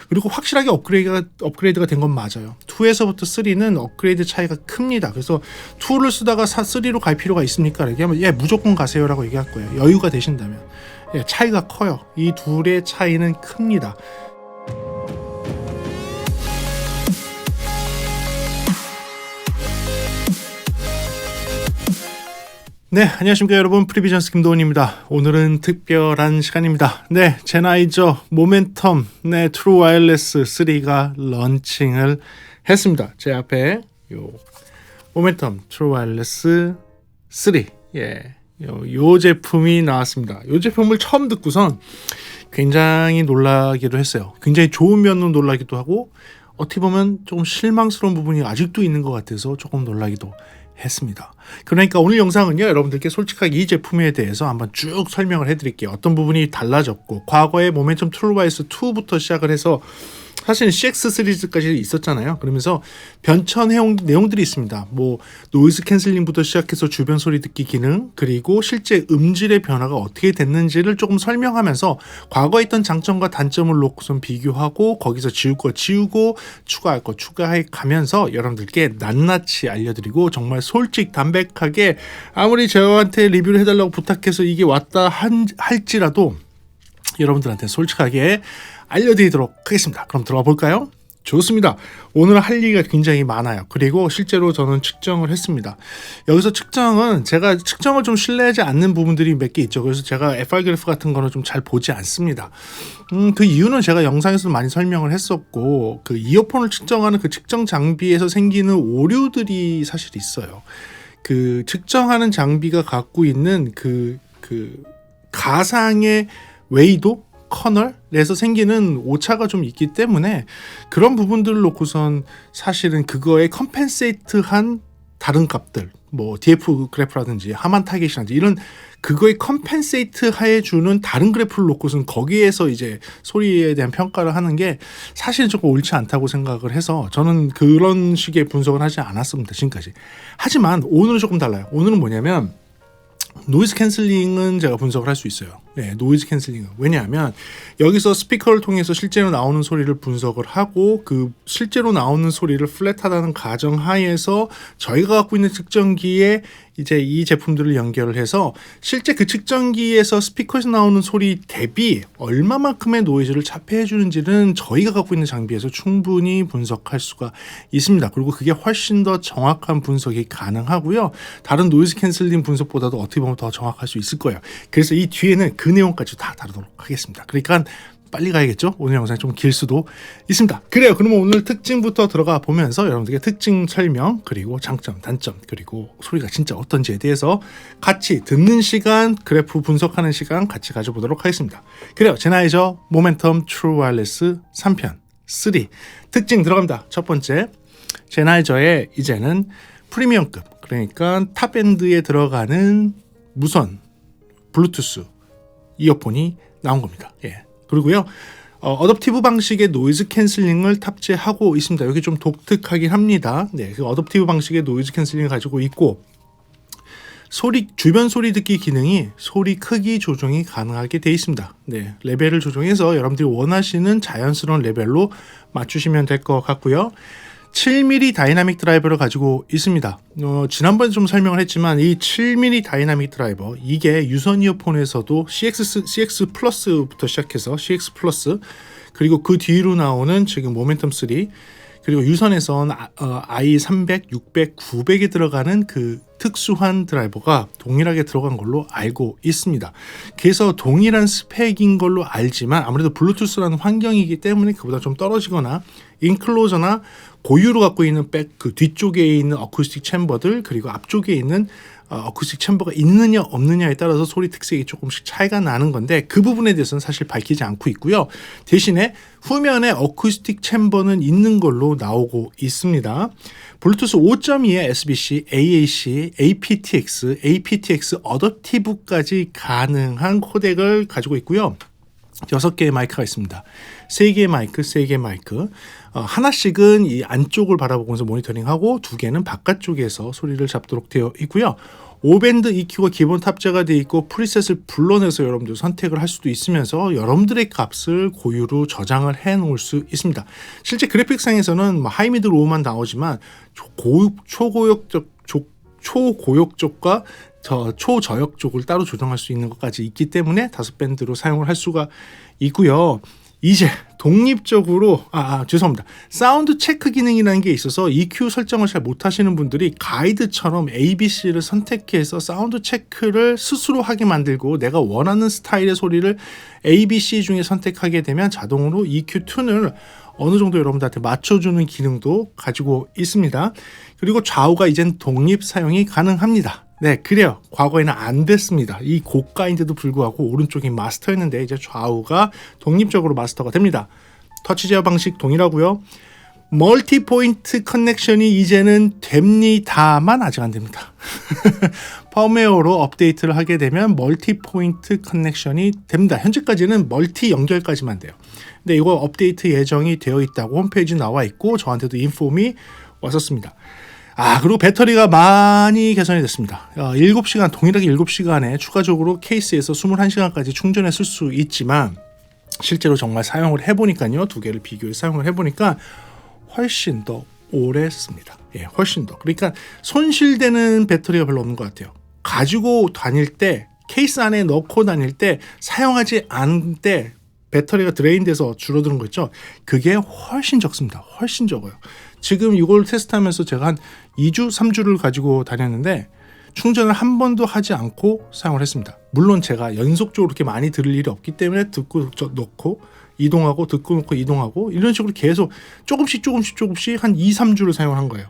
그리고 확실하게 업그레이드가 된 건 맞아요. 2에서부터 3는 업그레이드 차이가 큽니다. 그래서 2를 쓰다가 3로 갈 필요가 있습니까? 얘기하면 예, 무조건 가세요라고 얘기할 거예요. 여유가 되신다면. 예, 차이가 커요. 이 둘의 차이는 큽니다. 네, 안녕하십니까 여러분, 프리비전스 김도훈입니다. 오늘은 특별한 시간입니다. 네, 제나이저 모멘텀 트루 와이어리스 3가 런칭을 했습니다. 제 앞에 요 모멘텀 트루 와이어리스 3 요 제품이 나왔습니다. 요 제품을 처음 듣고선 굉장히 놀라기도 했어요. 굉장히 좋은 면으로 놀라기도 하고 어떻게 보면 조금 실망스러운 부분이 아직도 있는 것 같아서 조금 놀라기도 했습니다. 그러니까 오늘 영상은요, 여러분들께 솔직하게 이 제품에 대해서 한번 쭉 설명을 해드릴게요. 어떤 부분이 달라졌고, 과거에 모멘텀 트루 와이어리스 2부터 시작을 해서 사실 CX 시리즈까지 있었잖아요. 그러면서 변천 내용들이 있습니다. 뭐 노이즈 캔슬링부터 시작해서 주변 소리 듣기 기능, 그리고 실제 음질의 변화가 어떻게 됐는지를 조금 설명하면서 과거에 있던 장점과 단점을 놓고선 비교하고 거기서 지울 거 지우고 추가할 거 추가해 가면서 여러분들께 낱낱이 알려드리고 정말 솔직 담백하게 아무리 저한테 리뷰를 해달라고 부탁해서 이게 왔다 할지라도 여러분들한테 솔직하게 알려드리도록 하겠습니다. 그럼 들어가 볼까요? 좋습니다. 오늘 할 얘기가 굉장히 많아요. 그리고 실제로 저는 측정을 했습니다. 여기서 측정은 제가 측정을 좀 신뢰하지 않는 부분들이 몇 개 있죠. 그래서 제가 FR 그래프 같은 거는 좀 잘 보지 않습니다. 그 이유는 제가 영상에서 많이 설명을 했었고, 그 이어폰을 측정하는 그 측정 장비에서 생기는 오류들이 사실 있어요. 그 측정하는 장비가 갖고 있는 그 가상의 웨이도 커널에서 생기는 오차가 좀 있기 때문에 그런 부분들을 놓고선 사실은 그거에 컴펜세이트한 다른 값들, 뭐 DF 그래프라든지 하만 타겟이라든지 이런 그거에 컴펜세이트 해주는 다른 그래프를 놓고선 거기에서 이제 소리에 대한 평가를 하는 게 사실 조금 옳지 않다고 생각을 해서 저는 그런 식의 분석을 하지 않았습니다, 지금까지. 하지만 오늘은 조금 달라요. 오늘은 뭐냐면 노이즈 캔슬링은 제가 분석을 할 수 있어요. 네, 노이즈 캔슬링은. 왜냐하면 여기서 스피커를 통해서 실제로 나오는 소리를 분석을 하고 그 실제로 나오는 소리를 플랫하다는 가정하에서 저희가 갖고 있는 측정기에 이제 이 제품들을 연결을 해서 실제 그 측정기에서 스피커에서 나오는 소리 대비 얼마만큼의 노이즈를 차폐해 주는지는 저희가 갖고 있는 장비에서 충분히 분석할 수가 있습니다. 그리고 그게 훨씬 더 정확한 분석이 가능하고요. 다른 노이즈 캔슬링 분석보다도 어떻게 보면 더 정확할 수 있을 거예요. 그래서 이 뒤에는 그 내용까지 다 다루도록 하겠습니다. 그러니까 빨리 가야겠죠? 오늘 영상이 좀 길 수도 있습니다. 그래요. 그러면 오늘 특징부터 들어가 보면서 여러분들께 특징 설명, 그리고 장점, 단점, 그리고 소리가 진짜 어떤지에 대해서 같이 듣는 시간, 그래프 분석하는 시간 같이 가져보도록 하겠습니다. 그래요. 제나이저 모멘텀 트루 와이어리스 3편 3 특징 들어갑니다. 첫 번째, 제나이저의 이제는 프리미엄급, 그러니까 탑엔드에 들어가는 무선 블루투스 이어폰이 나온 겁니다. 예. 그리고요, 어댑티브 방식의 노이즈 캔슬링을 탑재하고 있습니다. 여기 좀 독특하긴 합니다. 네, 그 어댑티브 방식의 노이즈 캔슬링을 가지고 있고, 주변 소리 듣기 기능이 소리 크기 조정이 가능하게 되어 있습니다. 네, 레벨을 조정해서 여러분들이 원하시는 자연스러운 레벨로 맞추시면 될 것 같고요. 7mm 다이나믹 드라이버를 가지고 있습니다. 지난번에 좀 설명을 했지만 이 7mm 다이나믹 드라이버, 이게 유선 이어폰에서도 CX 플러스부터 시작해서 CX 플러스, 그리고 그 뒤로 나오는 지금 모멘텀 3, 그리고 유선에선 i300, 600, 900에 들어가는 그 특수한 드라이버가 동일하게 들어간 걸로 알고 있습니다. 그래서 동일한 스펙인 걸로 알지만 아무래도 블루투스라는 환경이기 때문에 그보다 좀 떨어지거나 인클로저나 고유로 갖고 있는 그 뒤쪽에 있는 어쿠스틱 챔버들, 그리고 앞쪽에 있는 어쿠스틱 챔버가 있느냐 없느냐에 따라서 소리 특색이 조금씩 차이가 나는 건데 그 부분에 대해서는 사실 밝히지 않고 있고요. 대신에 후면에 어쿠스틱 챔버는 있는 걸로 나오고 있습니다. 블루투스 5.2에 SBC, AAC, aptX 어댑티브까지 가능한 코덱을 가지고 있고요. 6개의 마이크가 있습니다. 3개의 마이크. 하나씩은 이 안쪽을 바라보면서 모니터링하고 2개는 바깥쪽에서 소리를 잡도록 되어 있고요. 5밴드 EQ가 기본 탑재가 되어 있고 프리셋을 불러내서 여러분들 선택을 할 수도 있으면서 여러분들의 값을 고유로 저장을 해 놓을 수 있습니다. 실제 그래픽상에서는 하이, 미들, 로우만 나오지만 초고역 쪽과 초저역 쪽을 따로 조정할 수 있는 것까지 있기 때문에 5밴드로 사용을 할 수가 있고요. 이제 독립적으로 죄송합니다. 사운드 체크 기능이라는 게 있어서 EQ 설정을 잘 못하시는 분들이 가이드처럼 ABC를 선택해서 사운드 체크를 스스로 하게 만들고 내가 원하는 스타일의 소리를 ABC 중에 선택하게 되면 자동으로 EQ 튠을 어느 정도 여러분들한테 맞춰주는 기능도 가지고 있습니다. 그리고 좌우가 이젠 독립 사용이 가능합니다. 네, 그래요. 과거에는 안 됐습니다. 이 고가인데도 불구하고 오른쪽이 마스터였는데 이제 좌우가 독립적으로 마스터가 됩니다. 터치 제어 방식 동일하고요. 멀티 포인트 커넥션이 이제는 됩니다만 아직 안 됩니다. 펌웨어로 업데이트를 하게 되면 멀티 포인트 커넥션이 됩니다. 현재까지는 멀티 연결까지만 돼요. 근데 이거 업데이트 예정이 되어 있다고 홈페이지 나와 있고 저한테도 인폼이 왔었습니다. 그리고 배터리가 많이 개선이 됐습니다. 7시간, 동일하게 7시간에 추가적으로 케이스에서 21시간까지 충전했을 수 있지만 실제로 정말 사용을 해보니까요. 두 개를 비교해서 사용을 해보니까 훨씬 더 오래 씁니다. 훨씬 더. 그러니까 손실되는 배터리가 별로 없는 것 같아요. 가지고 다닐 때, 케이스 안에 넣고 다닐 때 사용하지 않을 때 배터리가 드레인돼서 줄어드는 거 있죠. 그게 훨씬 적습니다. 훨씬 적어요. 지금 이걸 테스트하면서 제가 한 2주, 3주를 가지고 다녔는데 충전을 한 번도 하지 않고 사용을 했습니다. 물론 제가 연속적으로 그렇게 많이 들을 일이 없기 때문에 듣고 넣고 이동하고 듣고 놓고 이동하고 이런 식으로 계속 조금씩 한 2, 3주를 사용을 한 거예요.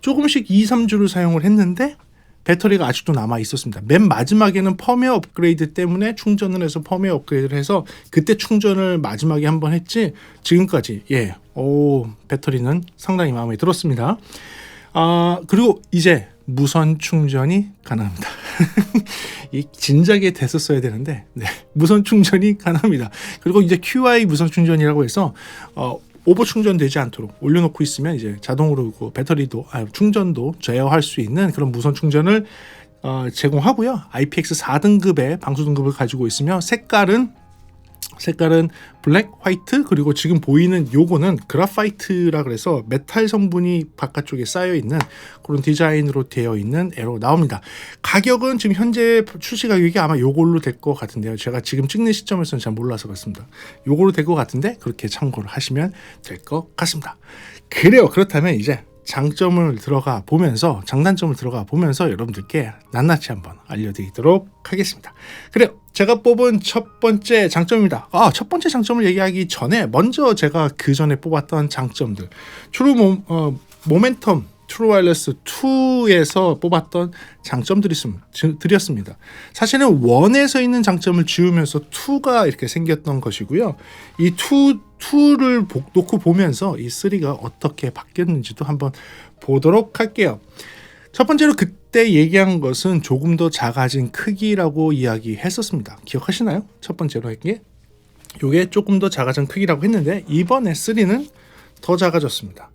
조금씩 2, 3주를 사용을 했는데 배터리가 아직도 남아 있었습니다. 맨 마지막에는 펌웨어 업그레이드 때문에 충전을 해서 펌웨어 업그레이드를 해서 그때 충전을 마지막에 한번 했지 지금까지 배터리는 상당히 마음에 들었습니다. 그리고 이제 무선 충전이 가능합니다. 이 진작에 됐었어야 되는데 무선 충전이 가능합니다. 그리고 이제 QI 무선 충전이라고 해서 오버 충전되지 않도록 올려놓고 있으면 이제 자동으로 그 배터리도 충전도 제어할 수 있는 그런 무선 충전을 제공하고요. IPX 4등급의 방수 등급을 가지고 있으며 색깔은 블랙, 화이트, 그리고 지금 보이는 요거는 그라파이트라 그래서 메탈 성분이 바깥쪽에 쌓여 있는 그런 디자인으로 되어 있는 애로 나옵니다. 가격은 지금 현재 출시 가격이 아마 요걸로 될 것 같은데요. 제가 지금 찍는 시점에서는 잘 몰라서 그렇습니다. 요걸로 될 것 같은데 그렇게 참고를 하시면 될 것 같습니다. 그래요. 그렇다면 이제 장점을 들어가 보면서 장단점을 들어가 보면서 여러분들께 낱낱이 한번 알려드리도록 하겠습니다. 그래요. 제가 뽑은 첫 번째 장점입니다. 첫 번째 장점을 얘기하기 전에 먼저 제가 그 전에 뽑았던 장점들 모멘텀 트루 와이어리스 2에서 뽑았던 장점들이 드렸습니다. 사실은 1에서 있는 장점을 지우면서 2가 이렇게 생겼던 것이고요. 이 2를 놓고 보면서 이 3가 어떻게 바뀌었는지도 한번 보도록 할게요. 첫 번째로 그때 얘기한 것은 조금 더 작아진 크기라고 이야기했었습니다. 기억하시나요? 첫 번째로 했기에 이게 조금 더 작아진 크기라고 했는데 이번에 3는 더 작아졌습니다.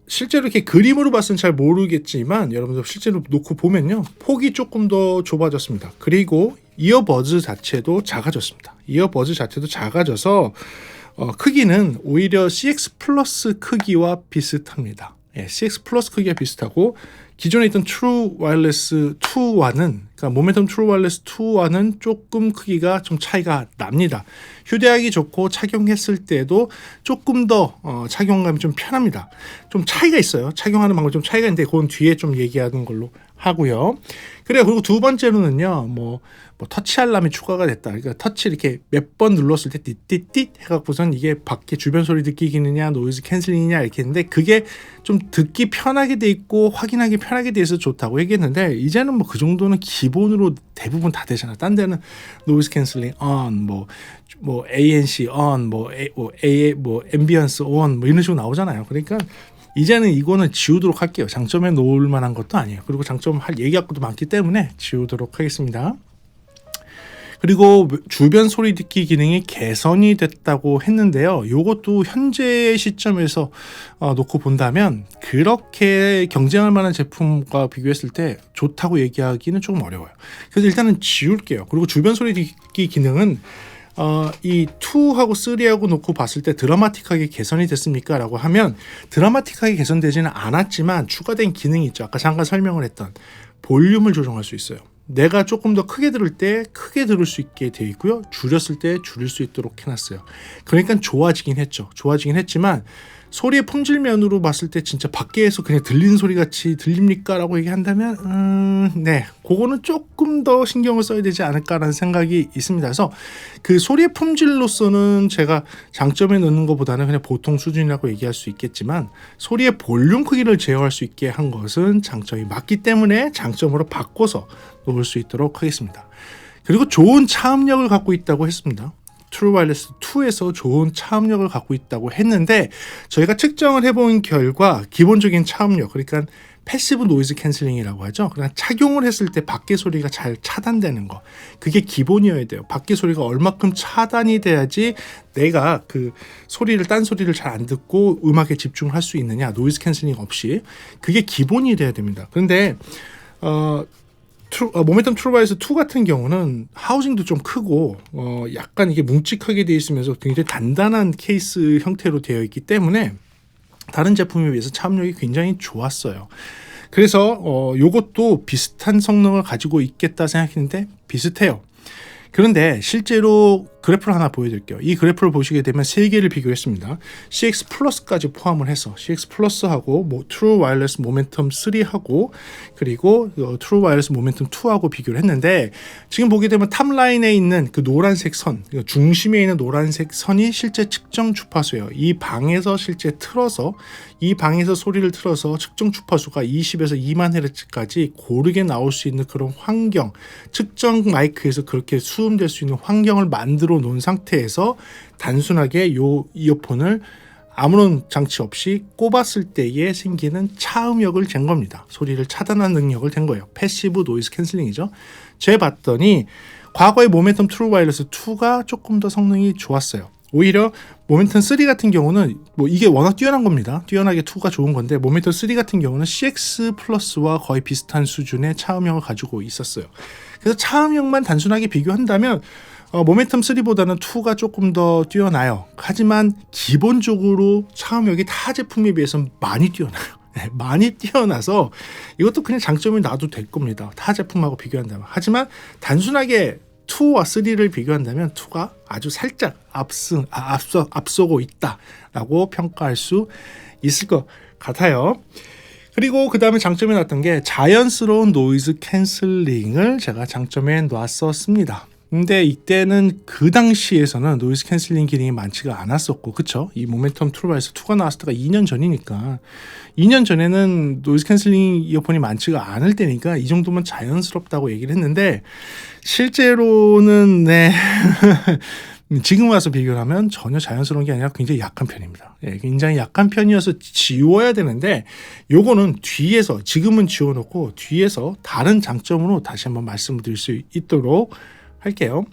실제로 이렇게 그림으로 봐서는 잘 모르겠지만 여러분들 실제로 놓고 보면요. 폭이 조금 더 좁아졌습니다. 그리고 이어버즈 자체도 작아졌습니다. 이어버즈 자체도 작아져서 크기는 오히려 CX 플러스 크기와 비슷합니다. CX 플러스 크기가 비슷하고 기존에 있던 트루 와이어리스 2와는 그러니까 모멘텀 트루 와이어리스 2와는 조금 크기가 좀 차이가 납니다. 휴대하기 좋고 착용했을 때도 조금 더 착용감이 좀 편합니다. 좀 차이가 있어요. 착용하는 방법이 좀 차이가 있는데 그건 뒤에 좀 얘기하는 걸로 하고요. 그리고 두 번째로는요. 뭐 터치 알람이 추가가 됐다. 그러니까 터치 이렇게 몇 번 눌렀을 때 띠띠띠 해갖고선 이게 밖에 주변 소리 느끼기느냐 노이즈 캔슬링이냐 이렇게 했는데 그게 좀 듣기 편하게 돼 있고 확인하기 편하게 돼서 좋다고 얘기했는데 이제는 뭐 그 정도는 기본으로 대부분 다 되잖아. 딴 데는 노이즈 캔슬링 on, 뭐 ANC on, 앰비언스 on 이런 식으로 나오잖아요. 그러니까 이제는 이거는 지우도록 할게요. 장점에 놓을 만한 것도 아니에요. 그리고 장점 얘기할 것도 많기 때문에 지우도록 하겠습니다. 그리고 주변 소리 듣기 기능이 개선이 됐다고 했는데요. 이것도 현재 시점에서 놓고 본다면 그렇게 경쟁할 만한 제품과 비교했을 때 좋다고 얘기하기는 조금 어려워요. 그래서 일단은 지울게요. 그리고 주변 소리 듣기 기능은 이 2하고 3하고 놓고 봤을 때 드라마틱하게 개선이 됐습니까? 라고 하면 드라마틱하게 개선되지는 않았지만 추가된 기능이 있죠. 아까 잠깐 설명을 했던 볼륨을 조정할 수 있어요. 내가 조금 더 크게 들을 때 크게 들을 수 있게 되어 있고요. 줄였을 때 줄일 수 있도록 해놨어요. 그러니까 좋아지긴 했죠. 좋아지긴 했지만 소리의 품질 면으로 봤을 때 진짜 밖에서 그냥 들리는 소리 같이 들립니까? 라고 얘기한다면 네, 그거는 조금 더 신경을 써야 되지 않을까라는 생각이 있습니다. 그래서 그 소리의 품질로서는 제가 장점에 넣는 것보다는 그냥 보통 수준이라고 얘기할 수 있겠지만 소리의 볼륨 크기를 제어할 수 있게 한 것은 장점이 맞기 때문에 장점으로 바꿔서 놓을 수 있도록 하겠습니다. 그리고 좋은 차음력을 갖고 있다고 했습니다. 트루 와이어리스 2에서 좋은 차음력을 갖고 있다고 했는데 저희가 측정을 해본 결과 기본적인 차음력, 그러니까 패시브 노이즈 캔슬링이라고 하죠. 그냥 착용을 했을 때 밖의 소리가 잘 차단되는 거, 그게 기본이어야 돼요. 밖의 소리가 얼마큼 차단이 돼야지 내가 그 소리를, 딴 소리를 잘 안 듣고 음악에 집중을 할 수 있느냐, 노이즈 캔슬링 없이. 그게 기본이 돼야 됩니다. 그런데 모멘텀 트루 와이어리스 2 같은 경우는 하우징도 좀 크고 약간 이게 뭉직하게 되어 있으면서 굉장히 단단한 케이스 형태로 되어 있기 때문에 다른 제품에 비해서 차음력이 굉장히 좋았어요. 그래서 요것도 비슷한 성능을 가지고 있겠다 생각했는데 비슷해요. 그런데 실제로 그래프를 하나 보여드릴게요. 이 그래프를 보시게 되면 세 개를 비교했습니다. CX 플러스까지 포함을 해서 CX 플러스하고 트루 와이어리스 모멘텀 3하고 그리고 트루 와이어리스 모멘텀 2하고 비교를 했는데 지금 보게 되면 탑라인에 있는 그 노란색 선, 중심에 있는 노란색 선이 실제 측정 주파수예요. 이 방에서 실제 틀어서 이 방에서 소리를 틀어서 측정 주파수가 20에서 2만 헤르츠까지 고르게 나올 수 있는 그런 환경, 측정 마이크에서 그렇게 수음될 수 있는 환경을 만들어 놓은 상태에서 단순하게 요 이어폰을 아무런 장치 없이 꼽았을 때에 생기는 차음역을 잰 겁니다. 소리를 차단하는 능력을 댄 거예요. 패시브 노이즈 캔슬링이죠. 재봤더니 과거의 모멘텀 트루 와이어리스 2가 조금 더 성능이 좋았어요. 오히려 모멘텀 3 같은 경우는 이게 워낙 뛰어난 겁니다. 뛰어나게 2가 좋은 건데 모멘텀 3 같은 경우는 CX 플러스와 거의 비슷한 수준의 차음역을 가지고 있었어요. 그래서 차음역만 단순하게 비교한다면 모멘텀 3보다는 2가 조금 더 뛰어나요. 하지만 기본적으로 차음역이 타 제품에 비해서 많이 뛰어나요. 많이 뛰어나서 이것도 그냥 장점이 놔도 될 겁니다. 타 제품하고 비교한다면. 하지만 단순하게 2와 3를 비교한다면 2가 아주 살짝 앞서고 있다라고 평가할 수 있을 것 같아요. 그리고 그 다음에 장점이 나왔던 게 자연스러운 노이즈 캔슬링을 제가 장점에 놨었습니다. 근데 이때는 그 당시에서는 노이즈 캔슬링 기능이 많지가 않았었고, 그쵸? 이 모멘텀 트루 와이어리스 2가 나왔을 때가 2년 전이니까 2년 전에는 노이즈 캔슬링 이어폰이 많지가 않을 때니까 이 정도면 자연스럽다고 얘기를 했는데 실제로는 네 지금 와서 비교를 하면 전혀 자연스러운 게 아니라 굉장히 약한 편입니다. 굉장히 약한 편이어서 지워야 되는데 요거는 뒤에서, 지금은 지워놓고 뒤에서 다른 장점으로 다시 한번 말씀을 드릴 수 있도록 할게요.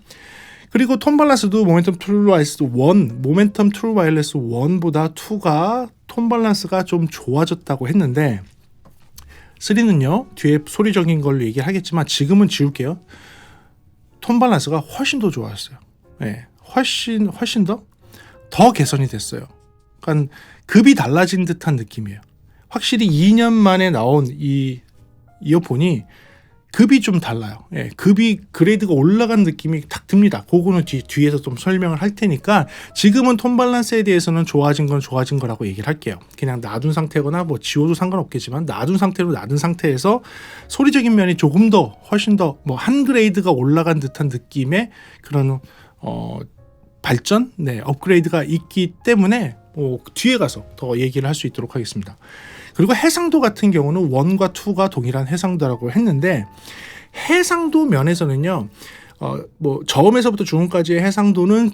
그리고 톤 밸런스도 모멘텀 트루 와이어리스 1, 모멘텀 트루 와이어리스 1보다 2가 톤 밸런스가 좀 좋아졌다고 했는데 3는요 뒤에 소리적인 걸로 얘기를 하겠지만 지금은 지울게요. 톤 밸런스가 훨씬 더 좋아졌어요. 네, 훨씬 더 개선이 됐어요. 그러니까 급이 달라진 듯한 느낌이에요. 확실히 2년 만에 나온 이 이어폰이 급이 좀 달라요. 예, 급이 그레이드가 올라간 느낌이 딱 듭니다. 그거는 뒤에서 좀 설명을 할 테니까 지금은 톤 밸런스에 대해서는 좋아진 건 좋아진 거라고 얘기를 할게요. 그냥 놔둔 상태거나 지워도 상관없겠지만 놔둔 상태에서 소리적인 면이 조금 더 훨씬 더 한 그레이드가 올라간 듯한 느낌의 그런 발전, 업그레이드가 있기 때문에 뒤에 가서 더 얘기를 할 수 있도록 하겠습니다. 그리고 해상도 같은 경우는 1과 2가 동일한 해상도라고 했는데 해상도 면에서는요, 저음에서부터 중음까지의 해상도는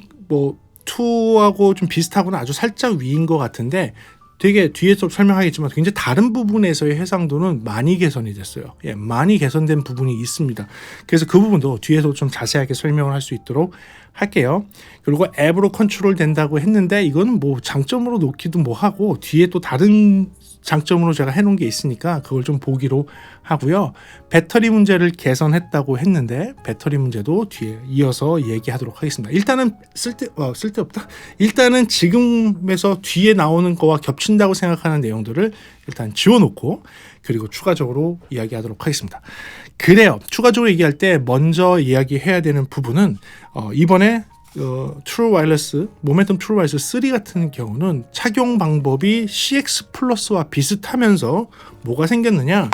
2하고 좀 비슷하거나 아주 살짝 위인 것 같은데 되게 뒤에서 설명하겠지만 굉장히 다른 부분에서의 해상도는 많이 개선이 됐어요. 예, 많이 개선된 부분이 있습니다. 그래서 그 부분도 뒤에서 좀 자세하게 설명을 할 수 있도록 할게요. 그리고 앱으로 컨트롤 된다고 했는데 이거는 뭐 장점으로 놓기도 뭐 하고 뒤에 또 다른 장점으로 제가 해놓은 게 있으니까 그걸 좀 보기로 하고요. 배터리 문제를 개선했다고 했는데 배터리 문제도 뒤에 이어서 얘기하도록 하겠습니다. 일단은 쓸데없다. 일단은 지금에서 뒤에 나오는 거와 겹친다고 생각하는 내용들을 일단 지워놓고 그리고 추가적으로 이야기하도록 하겠습니다. 그래요. 추가적으로 얘기할 때 먼저 이야기해야 되는 부분은 이번에 트루 와이어리스, 모멘텀 트루 와이어리스 3 같은 경우는 착용 방법이 CX 플러스와 비슷하면서 뭐가 생겼느냐?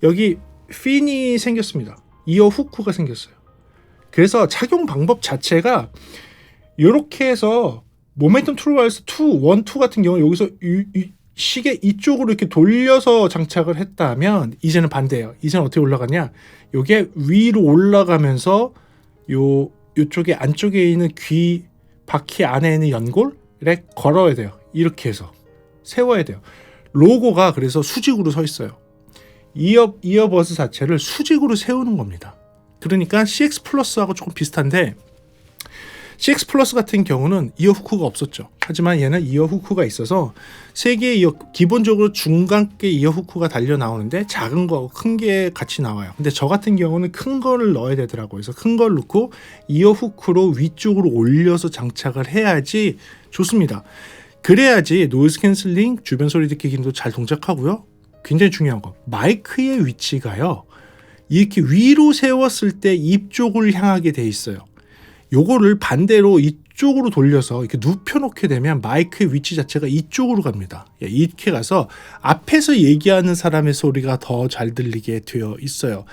여기 핀이 생겼습니다. 이어 후크가 생겼어요. 그래서 착용 방법 자체가 이렇게 해서 모멘텀 트루 와이어리스 1, 2 같은 경우 여기서 시계 이쪽으로 이렇게 돌려서 장착을 했다면 이제는 반대예요. 이제는 어떻게 올라가냐? 이게 위로 올라가면서 이쪽에 안쪽에 있는 귀 바퀴 안에 있는 연골에 걸어야 돼요. 이렇게 해서 세워야 돼요. 로고가 그래서 수직으로 서 있어요. 이어버스 자체를 수직으로 세우는 겁니다. 그러니까 CX 플러스하고 조금 비슷한데 CX 플러스 같은 경우는 이어 후크가 없었죠. 하지만 얘는 이어 후크가 있어서 세 개의 기본적으로 중간께 이어 후크가 달려 나오는데 작은 거, 큰 게 같이 나와요. 근데 저 같은 경우는 큰 거를 넣어야 되더라고요. 그래서 큰 걸 넣고 이어 후크로 위쪽으로 올려서 장착을 해야지 좋습니다. 그래야지 노이즈 캔슬링, 주변 소리 듣기 기능도 잘 동작하고요. 굉장히 중요한 거, 마이크의 위치가요. 이렇게 위로 세웠을 때 입 쪽을 향하게 돼 있어요. 요거를 반대로 이쪽으로 돌려서 이렇게 눕혀놓게 되면 마이크의 위치 자체가 이쪽으로 갑니다. 이렇게 가서 앞에서 얘기하는 사람의 소리가 더 잘 들리게 되어 있어요.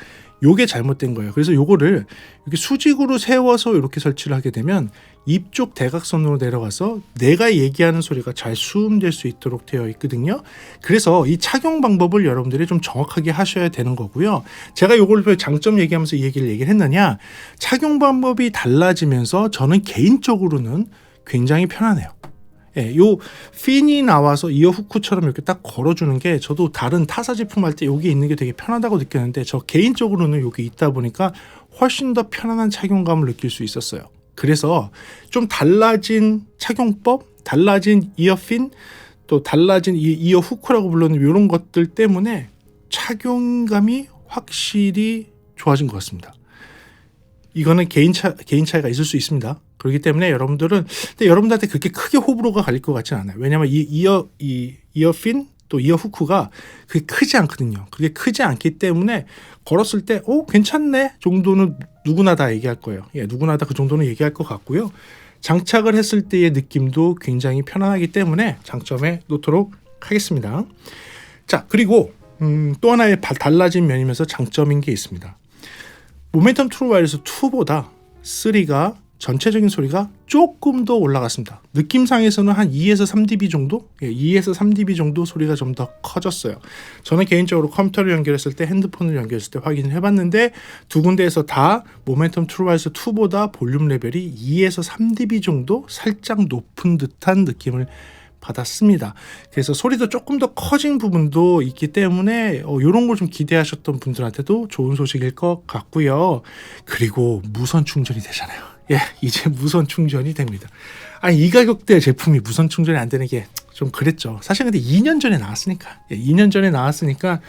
요게 잘못된 거예요. 그래서 요거를 이렇게 수직으로 세워서 이렇게 설치를 하게 되면 입쪽 대각선으로 내려가서 내가 얘기하는 소리가 잘 수음될 수 있도록 되어 있거든요. 그래서 이 착용 방법을 여러분들이 좀 정확하게 하셔야 되는 거고요. 제가 요걸 왜 장점 얘기하면서 이 얘기를 했느냐, 착용 방법이 달라지면서 저는 개인적으로는 굉장히 편하네요. 예, 요 핀이 나와서 이어 후크처럼 이렇게 딱 걸어주는 게 저도 다른 타사 제품 할 때 여기 있는 게 되게 편하다고 느꼈는데 저 개인적으로는 여기 있다 보니까 훨씬 더 편안한 착용감을 느낄 수 있었어요. 그래서 좀 달라진 착용법, 달라진 이어핀, 또 달라진 이어 후크라고 불리는 이런 것들 때문에 착용감이 확실히 좋아진 것 같습니다. 이거는 개인 차이가 있을 수 있습니다. 그렇기 때문에 여러분들한테 그렇게 크게 호불호가 갈릴 것 같지는 않아요. 왜냐하면 이어핀 또 이어 후크가 그게 크지 않거든요. 그게 크지 않기 때문에 걸었을 때 괜찮네 정도는 누구나 다 얘기할 거예요. 예, 누구나 다 그 정도는 얘기할 것 같고요. 장착을 했을 때의 느낌도 굉장히 편안하기 때문에 장점에 놓도록 하겠습니다. 자, 그리고 또 하나의 달라진 면이면서 장점인 게 있습니다. 모멘텀 트루 와이어리스 2보다 3가 전체적인 소리가 조금 더 올라갔습니다. 느낌상에서는 한 2에서 3dB 정도? 2에서 3dB 정도 소리가 좀 더 커졌어요. 저는 개인적으로 컴퓨터를 연결했을 때, 핸드폰을 연결했을 때 확인을 해봤는데 두 군데에서 다 모멘텀 트루 와이어리스 2보다 볼륨 레벨이 2에서 3dB 정도 살짝 높은 듯한 느낌을 받았습니다. 그래서 소리도 조금 더 커진 부분도 있기 때문에 이런 걸 좀 기대하셨던 분들한테도 좋은 소식일 것 같고요. 그리고 무선 충전이 되잖아요. 예, 이제 무선 충전이 됩니다. 아니, 이 가격대 제품이 무선 충전이 안 되는 게 좀 그랬죠. 사실 근데 2년 전에 나왔으니까. 2년 전에 나왔으니까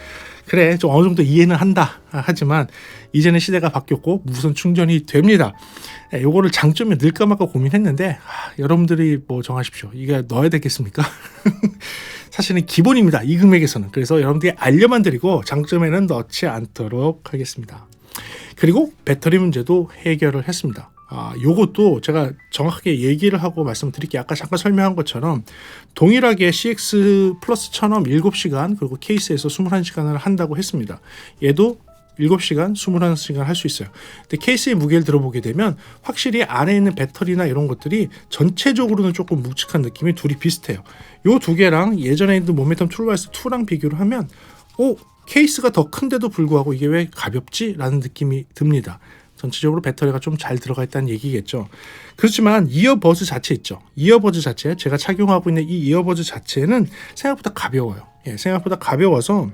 그래, 좀 어느 정도 이해는 한다. 하지만 이제는 시대가 바뀌었고 무선 충전이 됩니다. 예, 요거를 장점에 넣을까 말까 고민했는데 여러분들이 뭐 정하십시오. 이게 넣어야 되겠습니까? 사실은 기본입니다. 이 금액에서는. 그래서 여러분들이 알려만 드리고 장점에는 넣지 않도록 하겠습니다. 그리고 배터리 문제도 해결을 했습니다. 요것도 제가 정확하게 얘기를 하고 말씀드릴게요. 아까 잠깐 설명한 것처럼 동일하게 CX 플러스처럼 7시간 그리고 케이스에서 21시간을 한다고 했습니다. 얘도 7시간, 21시간 할 수 있어요. 근데 케이스의 무게를 들어보게 되면 확실히 안에 있는 배터리나 이런 것들이 전체적으로는 조금 묵직한 느낌이 둘이 비슷해요. 요 두 개랑 예전에 있는 모멘텀 트루 와이어리스 2랑 비교를 하면 케이스가 더 큰데도 불구하고 이게 왜 가볍지? 라는 느낌이 듭니다. 전체적으로 배터리가 좀 잘 들어가 있다는 얘기겠죠. 그렇지만 이어버즈 자체 있죠. 이어버즈 자체, 제가 착용하고 있는 이 이어버즈 자체는 생각보다 가벼워요. 생각보다 가벼워서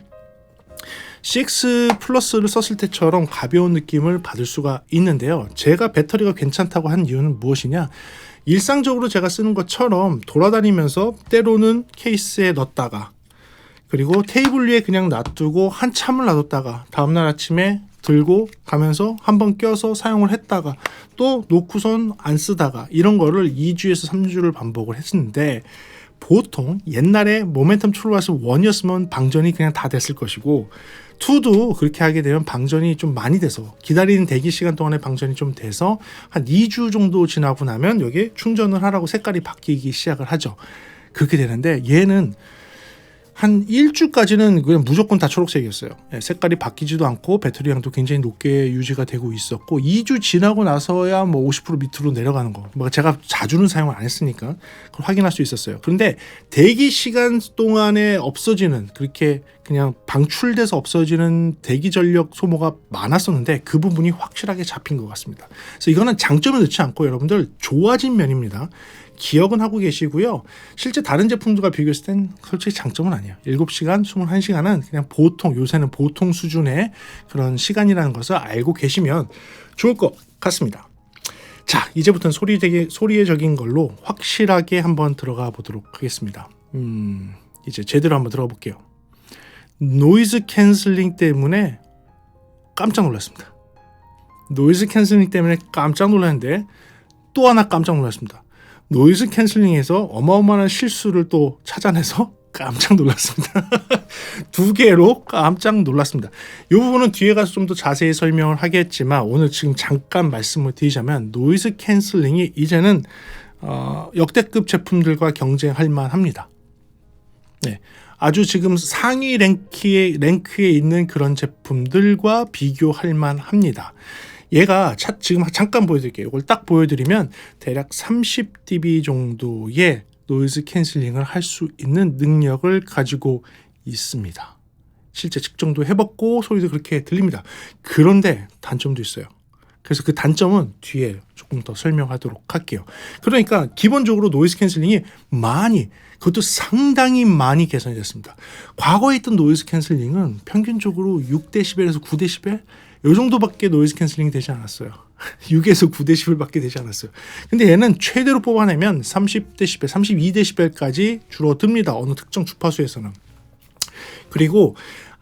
6 플러스를 썼을 때처럼 가벼운 느낌을 받을 수가 있는데요. 제가 배터리가 괜찮다고 한 이유는 무엇이냐? 일상적으로 제가 쓰는 것처럼 돌아다니면서 때로는 케이스에 넣었다가, 그리고 테이블 위에 그냥 놔두고 한참을 놔뒀다가 다음날 아침에 들고 가면서 한번 껴서 사용을 했다가 또 놓고선 안 쓰다가, 이런 거를 2주에서 3주를 반복을 했는데, 보통 옛날에 모멘텀 트루와이스 1이었으면 방전이 그냥 다 됐을 것이고, 2도 그렇게 하게 되면 방전이 좀 많이 돼서, 기다리는 대기 시간 동안에 방전이 좀 돼서 한 2주 정도 지나고 나면 여기에 충전을 하라고 색깔이 바뀌기 시작을 하죠. 그렇게 되는데 얘는 한 1주까지는 그냥 무조건 다 초록색이었어요. 색깔이 바뀌지도 않고 배터리량도 굉장히 높게 유지가 되고 있었고, 2주 지나고 나서야 뭐 50% 밑으로 내려가는 거, 뭐 제가 자주는 사용을 안 했으니까 그걸 확인할 수 있었어요. 그런데 대기 시간 동안에 없어지는, 그렇게 그냥 방출돼서 없어지는 대기 전력 소모가 많았었는데 그 부분이 확실하게 잡힌 것 같습니다. 그래서 이거는 장점을 넣지 않고 여러분들 좋아진 면입니다. 기억은 하고 계시고요. 실제 다른 제품들과 비교했을 땐 솔직히 장점은 아니에요. 7시간, 21시간은 그냥 보통, 요새는 보통 수준의 그런 시간이라는 것을 알고 계시면 좋을 것 같습니다. 자, 이제부터는 소리적인 걸로 확실하게 한번 들어가 보도록 하겠습니다. 이제 제대로 한번 들어가 볼게요. 노이즈 캔슬링 때문에 깜짝 놀랐습니다. 노이즈 캔슬링 때문에 깜짝 놀랐는데 또 하나 깜짝 놀랐습니다. 노이즈 캔슬링에서 어마어마한 실수를 또 찾아내서 깜짝 놀랐습니다. 두 개로 깜짝 놀랐습니다. 이 부분은 뒤에 가서 좀 더 자세히 설명을 하겠지만, 오늘 지금 잠깐 말씀을 드리자면 노이즈 캔슬링이 이제는 역대급 제품들과 경쟁할 만합니다. 네, 아주 지금 상위 랭크에 있는 그런 제품들과 비교할 만합니다. 얘가 지금 잠깐 보여드릴게요. 이걸 딱 보여드리면 대략 30dB 정도의 노이즈 캔슬링을 할 수 있는 능력을 가지고 있습니다. 실제 측정도 해봤고 소리도 그렇게 들립니다. 그런데 단점도 있어요. 그래서 그 단점은 뒤에 조금 더 설명하도록 할게요. 그러니까 기본적으로 노이즈 캔슬링이 그것도 상당히 많이 개선이 됐습니다. 과거에 있던 노이즈 캔슬링은 평균적으로 6dB에서 9dB 이 정도밖에 노이즈 캔슬링이 되지 않았어요. 6에서 9dB밖에 되지 않았어요. 근데 얘는 최대로 뽑아내면 30dB, 32dB까지 줄어듭니다. 어느 특정 주파수에서는. 그리고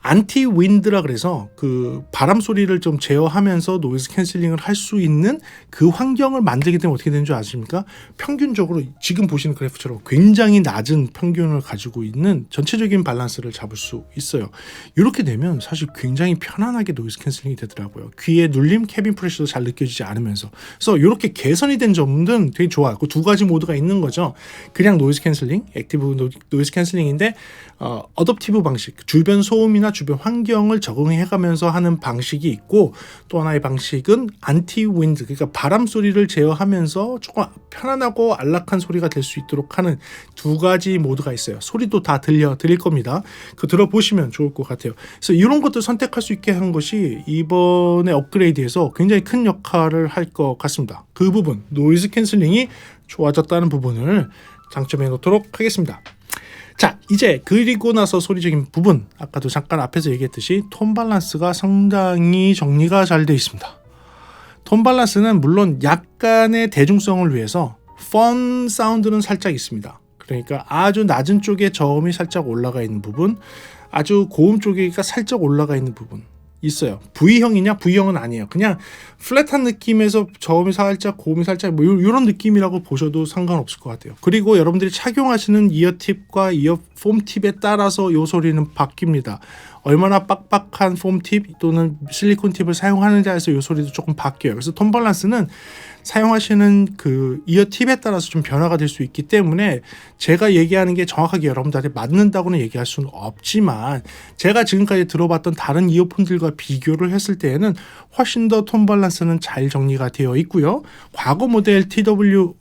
안티 윈드라 그래서 그 바람 소리를 좀 제어하면서 노이즈 캔슬링을 할 수 있는 그 환경을 만들게 되면 어떻게 되는 줄 아십니까? 평균적으로 지금 보시는 그래프처럼 굉장히 낮은 평균을 가지고 있는 전체적인 밸런스를 잡을 수 있어요. 이렇게 되면 사실 굉장히 편안하게 노이즈 캔슬링이 되더라고요. 귀에 눌림, 캐빈 프레셔도 잘 느껴지지 않으면서. 그래서 이렇게 개선이 된 점은 되게 좋아요. 그 두 가지 모드가 있는 거죠. 그냥 노이즈 캔슬링, 액티브 노이즈 캔슬링인데 어댑티브 방식, 주변 소음이나 주변 환경을 적응해가면서 하는 방식이 있고, 또 하나의 방식은 안티 윈드, 그러니까 바람 소리를 제어하면서 조금 편안하고 안락한 소리가 될 수 있도록 하는 두 가지 모드가 있어요. 소리도 다 들릴 겁니다. 그 들어보시면 좋을 것 같아요. 그래서 이런 것들 선택할 수 있게 한 것이 이번에 업그레이드에서 굉장히 큰 역할을 할 것 같습니다. 그 부분, 노이즈 캔슬링이 좋아졌다는 부분을 장점해 놓도록 하겠습니다. 자, 이제 그리고 나서 소리적인 부분, 아까도 잠깐 앞에서 얘기했듯이 톤 밸런스가 상당히 정리가 잘 되어 있습니다. 톤 밸런스는 물론 약간의 대중성을 위해서 펀 사운드는 살짝 있습니다. 그러니까 아주 낮은 쪽에 저음이 살짝 올라가 있는 부분, 아주 고음 쪽이니까 살짝 올라가 있는 부분 있어요. V형이냐? V형은 아니에요. 그냥 플랫한 느낌에서 저음이 살짝, 고음이 살짝, 뭐 이런 느낌이라고 보셔도 상관없을 것 같아요. 그리고 여러분들이 착용하시는 이어팁과 이어폼 팁에 따라서 이 소리는 바뀝니다. 얼마나 빡빡한 폼 팁 또는 실리콘 팁을 사용하느냐에서 이 소리도 조금 바뀌어요. 그래서 톤 밸런스는 사용하시는 그 이어 팁에 따라서 좀 변화가 될 수 있기 때문에 제가 얘기하는 게 정확하게 여러분들한테 맞는다고는 얘기할 수는 없지만, 제가 지금까지 들어봤던 다른 이어폰들과 비교를 했을 때에는 훨씬 더 톤 밸런스는 잘 정리가 되어 있고요. 과거 모델 TW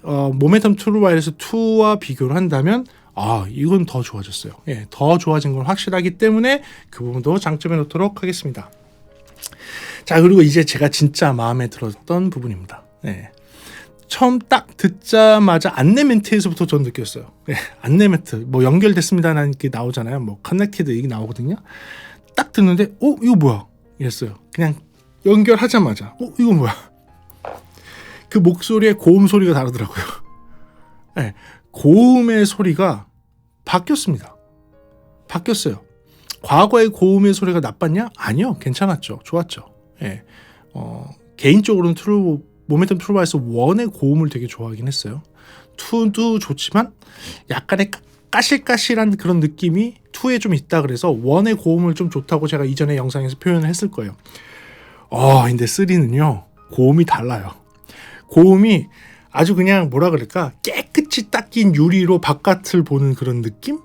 모멘텀 트루와이스 2와 비교를 한다면 이건 더 좋아졌어요. 더 좋아진 건 확실하기 때문에 그 부분도 장점해 놓도록 하겠습니다. 자, 그리고 이제 제가 진짜 마음에 들었던 부분입니다. 네. 처음 딱 듣자마자 안내 멘트에서부터 전 느꼈어요. 네, 안내 멘트 뭐 연결됐습니다라는 게 나오잖아요. 뭐 커넥티드 이게 나오거든요. 딱 듣는데 이거 뭐야 이랬어요. 그냥 연결하자마자 이거 뭐야. 그 목소리의 고음 소리가 다르더라고요. 네, 고음의 소리가 바뀌었습니다. 바뀌었어요. 과거의 고음의 소리가 나빴냐? 아니요, 괜찮았죠. 좋았죠. 네, 개인적으로는 모멘텀 트루바이스 1의 고음을 되게 좋아하긴 했어요. 2도 좋지만 약간의 까실까실한 그런 느낌이 2에 좀 있다 그래서 1의 고음을 좀 좋다고 제가 이전에 영상에서 표현을 했을 거예요. 근데 3는요 고음이 달라요. 고음이 아주 그냥 뭐라 그럴까 깨끗이 닦인 유리로 바깥을 보는 그런 느낌?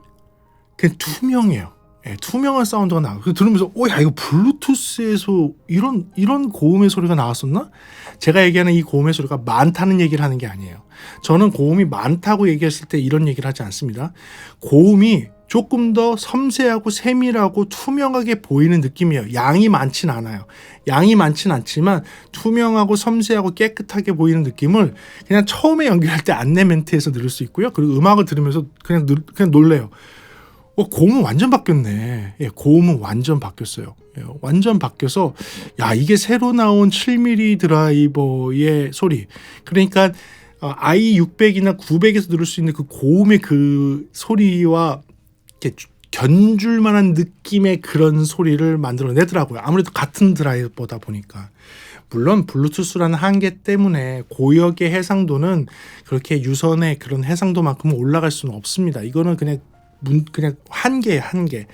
그냥 투명해요. 네, 투명한 사운드가 나와요. 들으면서 야 이거 블루투스에서 이런 고음의 소리가 나왔었나? 제가 얘기하는 이 고음의 소리가 많다는 얘기를 하는 게 아니에요. 저는 고음이 많다고 얘기했을 때 이런 얘기를 하지 않습니다. 고음이 조금 더 섬세하고 세밀하고 투명하게 보이는 느낌이에요. 양이 많진 않아요. 양이 많진 않지만 투명하고 섬세하고 깨끗하게 보이는 느낌을 그냥 처음에 연결할 때 안내 멘트에서 들을 수 있고요. 그리고 음악을 들으면서 그냥 놀래요. 고음은 완전 바뀌었네. 예, 고음은 완전 바뀌었어요. 예, 완전 바뀌어서 이게 새로 나온 7mm 드라이버의 소리. 그러니까 i600이나 900에서 들을 수 있는 그 고음의 그 소리와 이렇게 견줄 만한 느낌의 그런 소리를 만들어내더라고요. 아무래도 같은 드라이버다 보니까. 물론 블루투스라는 한계 때문에 고역의 해상도는 그렇게 유선의 그런 해상도만큼은 올라갈 수는 없습니다. 이거는 그냥 한계예요, 한계.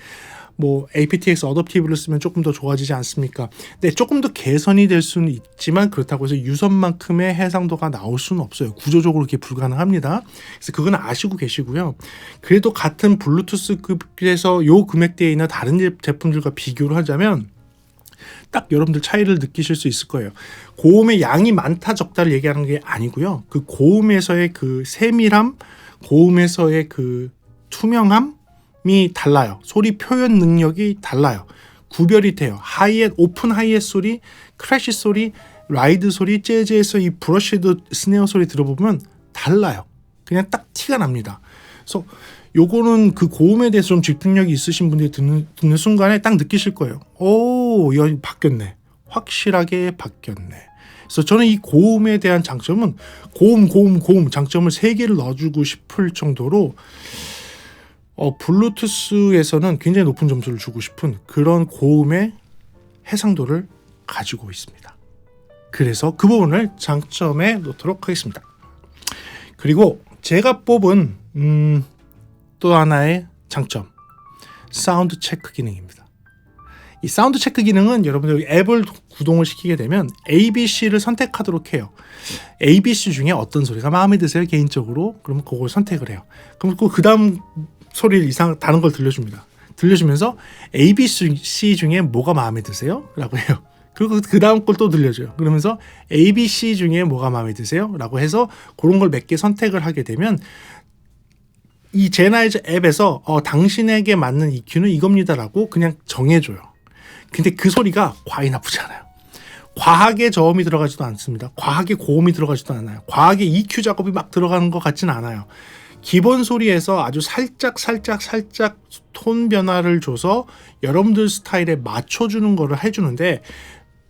뭐 aptX 어댑티브를 쓰면 조금 더 좋아지지 않습니까? 근데 조금 더 개선이 될 수는 있지만 그렇다고 해서 유선만큼의 해상도가 나올 수는 없어요. 구조적으로 그게 불가능합니다. 그래서 그건 아시고 계시고요. 그래도 같은 블루투스급에서 요 금액대에 있는 다른 제품들과 비교를 하자면 딱 여러분들 차이를 느끼실 수 있을 거예요. 고음의 양이 많다 적다를 얘기하는 게 아니고요. 그 고음에서의 그 세밀함, 고음에서의 그 투명함이 달라요. 소리 표현 능력이 달라요. 구별이 돼요. 오픈 하이햇 소리, 크래쉬 소리, 라이드 소리, 재즈에서 이 브러쉬드 스네어 소리 들어보면 달라요. 그냥 딱 티가 납니다. 그래서 요거는 그 고음에 대해서 좀 집중력이 있으신 분들이 듣는 순간에 딱 느끼실 거예요. 여기 바뀌었네. 확실하게 바뀌었네. 그래서 저는 이 고음에 대한 장점은 고음 장점을 3개를 넣어주고 싶을 정도로 블루투스에서는 굉장히 높은 점수를 주고 싶은 그런 고음의 해상도를 가지고 있습니다. 그래서 그 부분을 장점에 놓도록 하겠습니다. 그리고 제가 뽑은 또 하나의 장점, 사운드 체크 기능입니다. 이 사운드 체크 기능은 여러분들 앱을 구동을 시키게 되면 ABC를 선택하도록 해요. ABC 중에 어떤 소리가 마음에 드세요? 개인적으로? 그러면 그걸 선택을 해요. 그럼 그 다음 소리를 다른 걸 들려줍니다. 들려주면서 ABC 중에 뭐가 마음에 드세요? 라고 해요. 그리고 그 다음 걸 또 들려줘요. 그러면서 ABC 중에 뭐가 마음에 드세요? 라고 해서 그런 걸 몇 개 선택을 하게 되면 이 제나이저 앱에서 당신에게 맞는 EQ는 이겁니다라고 그냥 정해줘요. 근데 그 소리가 과히 나쁘지 않아요. 과하게 저음이 들어가지도 않습니다. 과하게 고음이 들어가지도 않아요. 과하게 EQ 작업이 막 들어가는 것 같진 않아요. 기본 소리에서 아주 살짝 톤 변화를 줘서 여러분들 스타일에 맞춰주는 거를 해주는데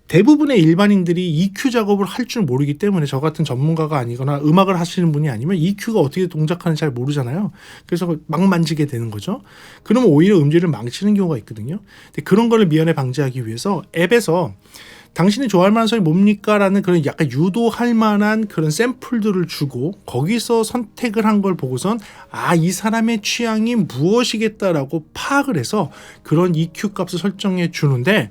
대부분의 일반인들이 EQ 작업을 할 줄 모르기 때문에 저 같은 전문가가 아니거나 음악을 하시는 분이 아니면 EQ가 어떻게 동작하는지 잘 모르잖아요. 그래서 막 만지게 되는 거죠. 그러면 오히려 음질을 망치는 경우가 있거든요. 근데 그런 거를 미연에 방지하기 위해서 앱에서 당신이 좋아할 만한 소리 뭡니까? 라는 그런 약간 유도할 만한 그런 샘플들을 주고 거기서 선택을 한 걸 보고선 이 사람의 취향이 무엇이겠다라고 파악을 해서 그런 EQ 값을 설정해 주는데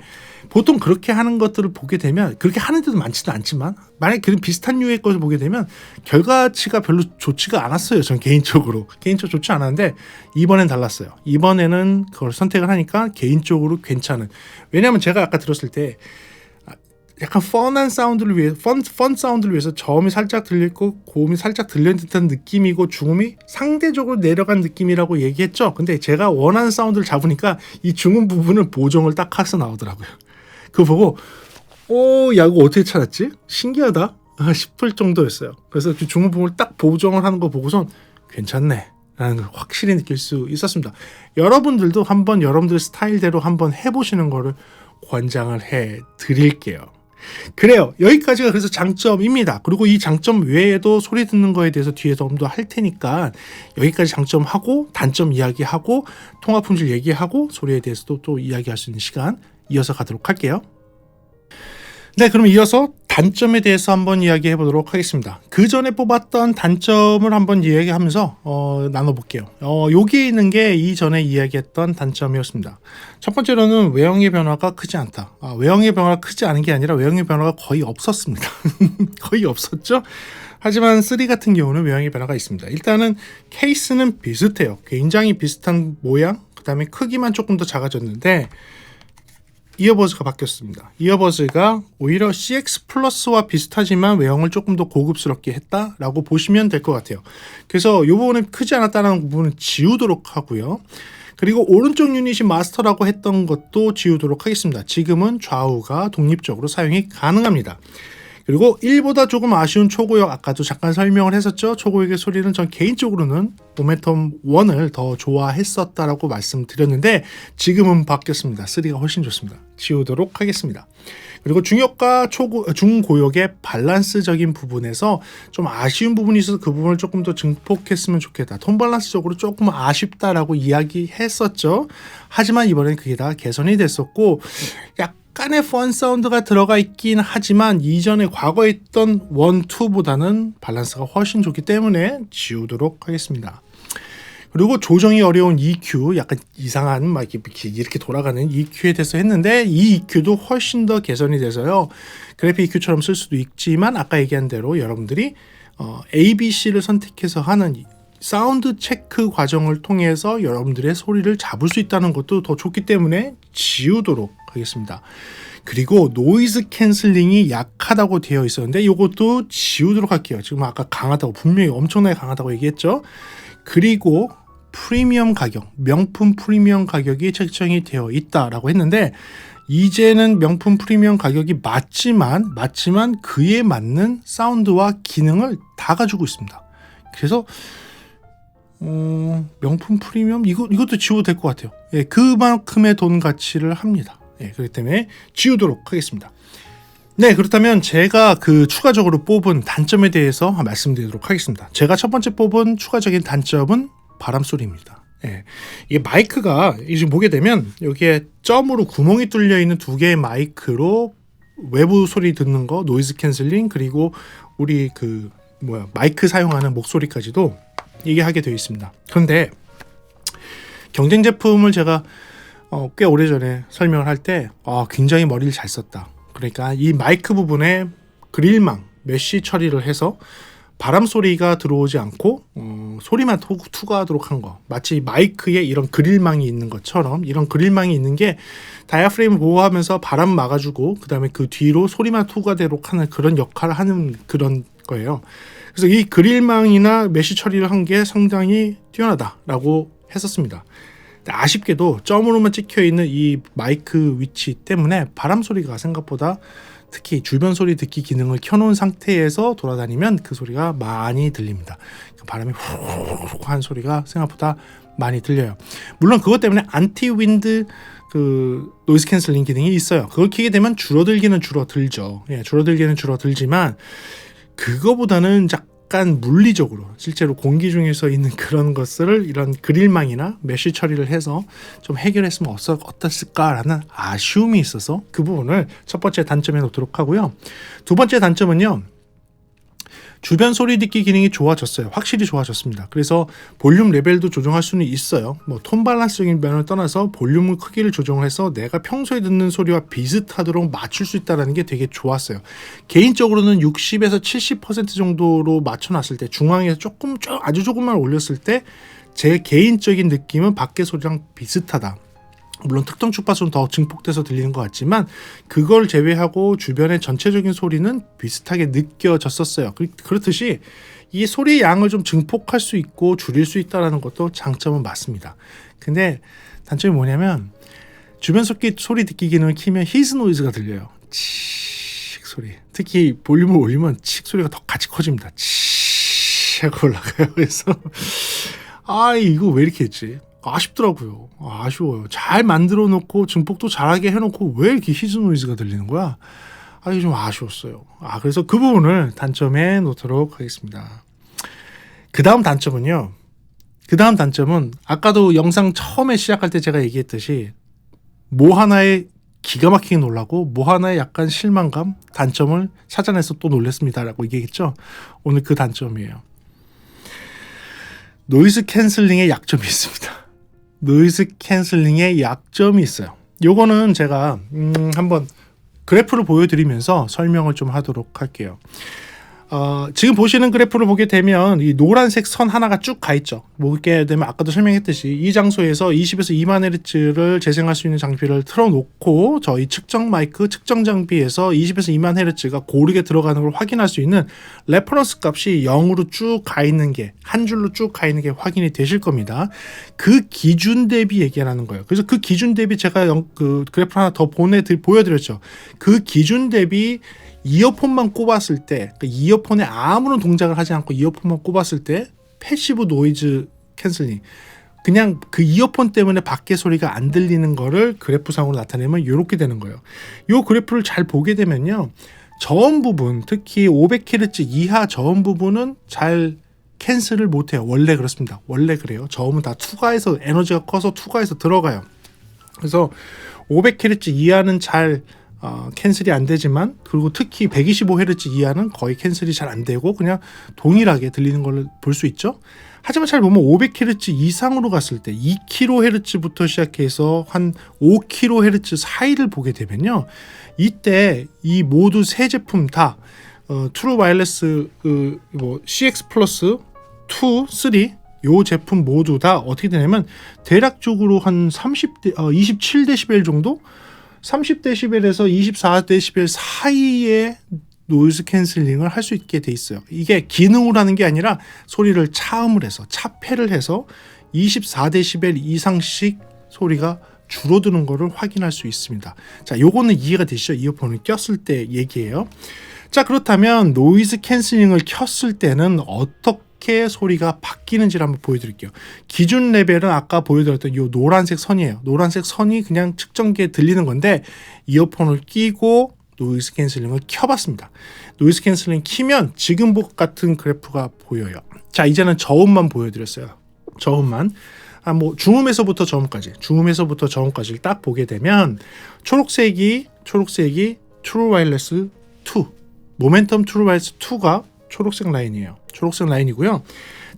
보통 그렇게 하는 것들을 보게 되면 그렇게 하는 데도 많지도 않지만 만약에 그런 비슷한 류의 것을 보게 되면 결과치가 별로 좋지가 않았어요. 전 개인적으로 좋지 않았는데 이번엔 달랐어요. 이번에는 그걸 선택을 하니까 개인적으로 괜찮은, 왜냐하면 제가 아까 들었을 때 약간 펀한 사운드를 위해 펀 사운드를 위해서 저음이 살짝 들리고 고음이 살짝 들리는 듯한 느낌이고 중음이 상대적으로 내려간 느낌이라고 얘기했죠. 근데 제가 원하는 사운드를 잡으니까 이 중음 부분은 보정을 딱 해서 나오더라고요. 그거 보고 야 이거 어떻게 찾았지? 신기하다 싶을 정도였어요. 그래서 그 중음부분을 딱 보정을 하는 거 보고선 괜찮네 라는 걸 확실히 느낄 수 있었습니다. 여러분들도 한번 여러분들 스타일대로 한번 해보시는 거를 권장을 해드릴게요. 그래요. 여기까지가 그래서 장점입니다. 그리고 이 장점 외에도 소리 듣는 거에 대해서 뒤에 좀 더 할 테니까 여기까지 장점하고 단점 이야기하고 통화 품질 얘기하고 소리에 대해서도 또 이야기할 수 있는 시간 이어서 가도록 할게요. 네, 그럼 이어서 단점에 대해서 한번 이야기해 보도록 하겠습니다. 그 전에 뽑았던 단점을 한번 이야기하면서 나눠볼게요. 여기에 있는 게 이전에 이야기했던 단점이었습니다. 첫 번째로는 외형의 변화가 크지 않다. 외형의 변화가 크지 않은 게 아니라 외형의 변화가 거의 없었습니다. 거의 없었죠? 하지만 3 같은 경우는 외형의 변화가 있습니다. 일단은 케이스는 비슷해요. 굉장히 비슷한 모양, 그 다음에 크기만 조금 더 작아졌는데 이어버즈가 바뀌었습니다. 이어버즈가 오히려 CX 플러스와 비슷하지만 외형을 조금 더 고급스럽게 했다라고 보시면 될 것 같아요. 그래서 이 부분은 크지 않았다는 부분은 지우도록 하고요. 그리고 오른쪽 유닛이 마스터라고 했던 것도 지우도록 하겠습니다. 지금은 좌우가 독립적으로 사용이 가능합니다. 그리고 1보다 조금 아쉬운 초고역, 아까도 잠깐 설명을 했었죠. 초고역의 소리는 전 개인적으로는 모멘텀 1을 더 좋아했었다라고 말씀드렸는데 지금은 바뀌었습니다. 3가 훨씬 좋습니다. 지우도록 하겠습니다. 그리고 중역과 중고역의 밸런스적인 부분에서 좀 아쉬운 부분이 있어서 그 부분을 조금 더 증폭했으면 좋겠다. 톤 밸런스적으로 조금 아쉽다라고 이야기했었죠. 하지만 이번엔 그게 다 개선이 됐었고 약간의 펀 사운드가 들어가 있긴 하지만 이전에 과거에 있던 1, 2보다는 밸런스가 훨씬 좋기 때문에 지우도록 하겠습니다. 그리고 조정이 어려운 EQ, 약간 이상한 막 이렇게 돌아가는 EQ에 대해서 했는데 이 EQ도 훨씬 더 개선이 돼서요. 그래픽 EQ처럼 쓸 수도 있지만 아까 얘기한 대로 여러분들이 ABC를 선택해서 하는 사운드 체크 과정을 통해서 여러분들의 소리를 잡을 수 있다는 것도 더 좋기 때문에 지우도록 하겠습니다. 그리고 노이즈 캔슬링이 약하다고 되어 있었는데 이것도 지우도록 할게요. 지금 아까 강하다고 분명히 엄청나게 강하다고 얘기했죠. 그리고 프리미엄 가격, 명품 프리미엄 가격이 책정이 되어 있다라고 했는데 이제는 명품 프리미엄 가격이 맞지만 그에 맞는 사운드와 기능을 다 가지고 있습니다. 그래서 명품 프리미엄 이것도 지워도 될 것 같아요. 예, 그만큼의 돈 가치를 합니다. 예, 그렇기 때문에 지우도록 하겠습니다. 네, 그렇다면 제가 그 추가적으로 뽑은 단점에 대해서 말씀드리도록 하겠습니다. 제가 첫 번째 뽑은 추가적인 단점은 바람 소리입니다. 예, 이게 마이크가 지금 보게 되면 여기에 점으로 구멍이 뚫려 있는 2개의 마이크로 외부 소리 듣는 거, 노이즈 캔슬링, 그리고 우리 마이크 사용하는 목소리까지도 이게 하게 되어 있습니다. 그런데 경쟁 제품을 제가 꽤 오래전에 설명을 할 때 굉장히 머리를 잘 썼다. 그러니까 이 마이크 부분에 그릴망, 메쉬 처리를 해서 바람 소리가 들어오지 않고 소리만 투과하도록 한 거. 마치 마이크에 이런 그릴망이 있는 것처럼 이런 그릴망이 있는 게 다이아프레임을 보호하면서 바람 막아주고 그 다음에 그 뒤로 소리만 투과되도록 하는 그런 역할을 하는 그런 거예요. 그래서 이 그릴망이나 메쉬 처리를 한 게 상당히 뛰어나다라고 했었습니다. 아쉽게도 점으로만 찍혀있는 이 마이크 위치 때문에 바람 소리가 생각보다 특히 주변 소리 듣기 기능을 켜놓은 상태에서 돌아다니면 그 소리가 많이 들립니다. 바람이 훅 하는 소리가 생각보다 많이 들려요. 물론 그것 때문에 안티 윈드 노이즈 캔슬링 기능이 있어요. 그걸 켜게 되면 줄어들기는 줄어들죠. 예, 줄어들기는 줄어들지만 그거보다는 약간 물리적으로 실제로 공기 중에서 있는 그런 것을 이런 그릴망이나 메쉬 처리를 해서 좀 해결했으면 어땠을까라는 아쉬움이 있어서 그 부분을 첫 번째 단점에 놓도록 하고요. 두 번째 단점은요. 주변 소리 듣기 기능이 좋아졌어요. 확실히 좋아졌습니다. 그래서 볼륨 레벨도 조정할 수는 있어요. 톤 밸런스적인 면을 떠나서 볼륨 크기를 조정해서 내가 평소에 듣는 소리와 비슷하도록 맞출 수 있다는 게 되게 좋았어요. 개인적으로는 60에서 70% 정도로 맞춰놨을 때 중앙에서 아주 조금만 올렸을 때 제 개인적인 느낌은 밖의 소리랑 비슷하다. 물론 특정 주파수는 더 증폭돼서 들리는 것 같지만 그걸 제외하고 주변의 전체적인 소리는 비슷하게 느껴졌었어요. 그렇듯이 이 소리의 양을 좀 증폭할 수 있고 줄일 수 있다는 것도 장점은 맞습니다. 근데 단점이 뭐냐면 주변 소리 듣기 기능을 키면 히즈 노이즈가 들려요. 칙 소리. 특히 볼륨을 올리면 칙 소리가 더 같이 커집니다. 칙 하고 올라가요. 그래서 이거 왜 이렇게 했지? 아쉽더라고요. 아쉬워요. 잘 만들어 놓고 증폭도 잘하게 해놓고 왜 이렇게 히즈 노이즈가 들리는 거야? 이게 좀 아쉬웠어요. 그래서 그 부분을 단점에 놓도록 하겠습니다. 그 다음 단점은 아까도 영상 처음에 시작할 때 제가 얘기했듯이 뭐 하나에 기가 막히게 놀라고 뭐 하나에 약간 실망감, 단점을 찾아내서 또 놀랬습니다라고 얘기했죠. 오늘 그 단점이에요. 노이즈 캔슬링의 약점이 있습니다. 노이즈 캔슬링의 약점이 있어요. 요거는 제가 한번 그래프를 보여드리면서 설명을 좀 하도록 할게요. 지금 보시는 그래프를 보게 되면 이 노란색 선 하나가 쭉 가 있죠. 보게 되면 아까도 설명했듯이 이 장소에서 20에서 2만 헤르츠를 재생할 수 있는 장비를 틀어놓고 저희 측정 마이크, 측정 장비에서 20에서 2만 헤르츠가 고르게 들어가는 걸 확인할 수 있는 레퍼런스 값이 0으로 쭉 가 있는 게, 한 줄로 쭉 가 있는 게 확인이 되실 겁니다. 그 기준 대비 얘기하는 거예요. 그래서 그 기준 대비 제가 그 그래프 하나 더 보여드렸죠. 그 기준 대비 이어폰만 꼽았을 때, 이어폰에 아무런 동작을 하지 않고 이어폰만 꼽았을 때 패시브 노이즈 캔슬링, 그냥 그 이어폰 때문에 밖에 소리가 안 들리는 거를 그래프상으로 나타내면 이렇게 되는 거예요. 이 그래프를 잘 보게 되면요, 저음 부분, 특히 500Hz 이하 저음 부분은 잘 캔슬을 못해요. 원래 그렇습니다. 원래 그래요. 저음은 다 투과해서, 에너지가 커서 투과해서 들어가요. 그래서 500Hz 이하는 잘 캔슬이 안 되지만, 그리고 특히 125Hz 이하는 거의 캔슬이 잘 안 되고 그냥 동일하게 들리는 걸 볼 수 있죠. 하지만 잘 보면 500Hz 이상으로 갔을 때 2kHz부터 시작해서 한 5kHz 사이를 보게 되면요, 이때 이 모두 세 제품 다 트루 와이어리스 CX 플러스 2, 3 요 제품 모두 다 어떻게 되냐면 대략적으로 한 27dB 정도, 30dB에서 24dB 사이에 노이즈 캔슬링을 할 수 있게 돼 있어요. 이게 기능으로 하는 게 아니라 소리를 차음을 해서, 차폐를 해서 24dB 이상씩 소리가 줄어드는 것을 확인할 수 있습니다. 자, 요거는 이해가 되시죠? 이어폰을 꼈을 때 얘기예요. 자, 그렇다면 노이즈 캔슬링을 켰을 때는 어떻게 소리가 바뀌는지를 한번 보여드릴게요. 기준 레벨은 아까 보여드렸던 이 노란색 선이에요. 노란색 선이 그냥 측정기에 들리는 건데, 이어폰을 끼고 노이즈 캔슬링을 켜봤습니다. 노이즈 캔슬링 키면 지금 같은 그래프가 보여요. 자, 이제는 저음만 보여드렸어요. 저음만. 중음에서부터 저음까지를 딱 보게 되면 초록색이 트루 와이어리스 2, 모멘텀 트루 와이어리스 2가 초록색 라인이에요. 초록색 라인이고요.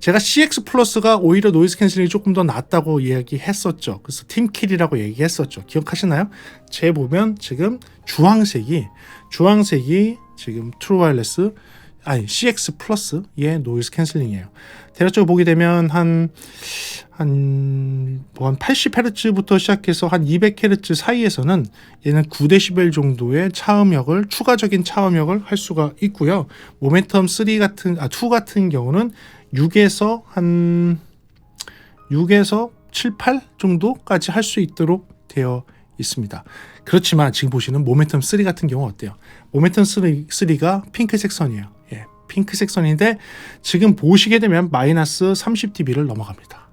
제가 CX 플러스가 오히려 노이즈 캔슬링이 조금 더 낫다고 이야기했었죠. 그래서 팀킬이라고 얘기했었죠. 기억하시나요? 제 보면 지금 주황색이 지금 트루 와이어리스, CX 플러스의 노이즈 캔슬링이에요. 대략적으로 보게 되면 한 80Hz부터 시작해서 한 200Hz 사이에서는 얘는 9dB 정도의 추가적인 차음역을 할 수가 있고요. 모멘텀 2 같은 경우는 6에서 7, 8 정도까지 할 수 있도록 되어 있습니다. 그렇지만 지금 보시는 모멘텀 3 같은 경우 어때요? 모멘텀 3가 핑크색 선이에요. 예, 핑크색 선인데 지금 보시게 되면 마이너스 30dB를 넘어갑니다.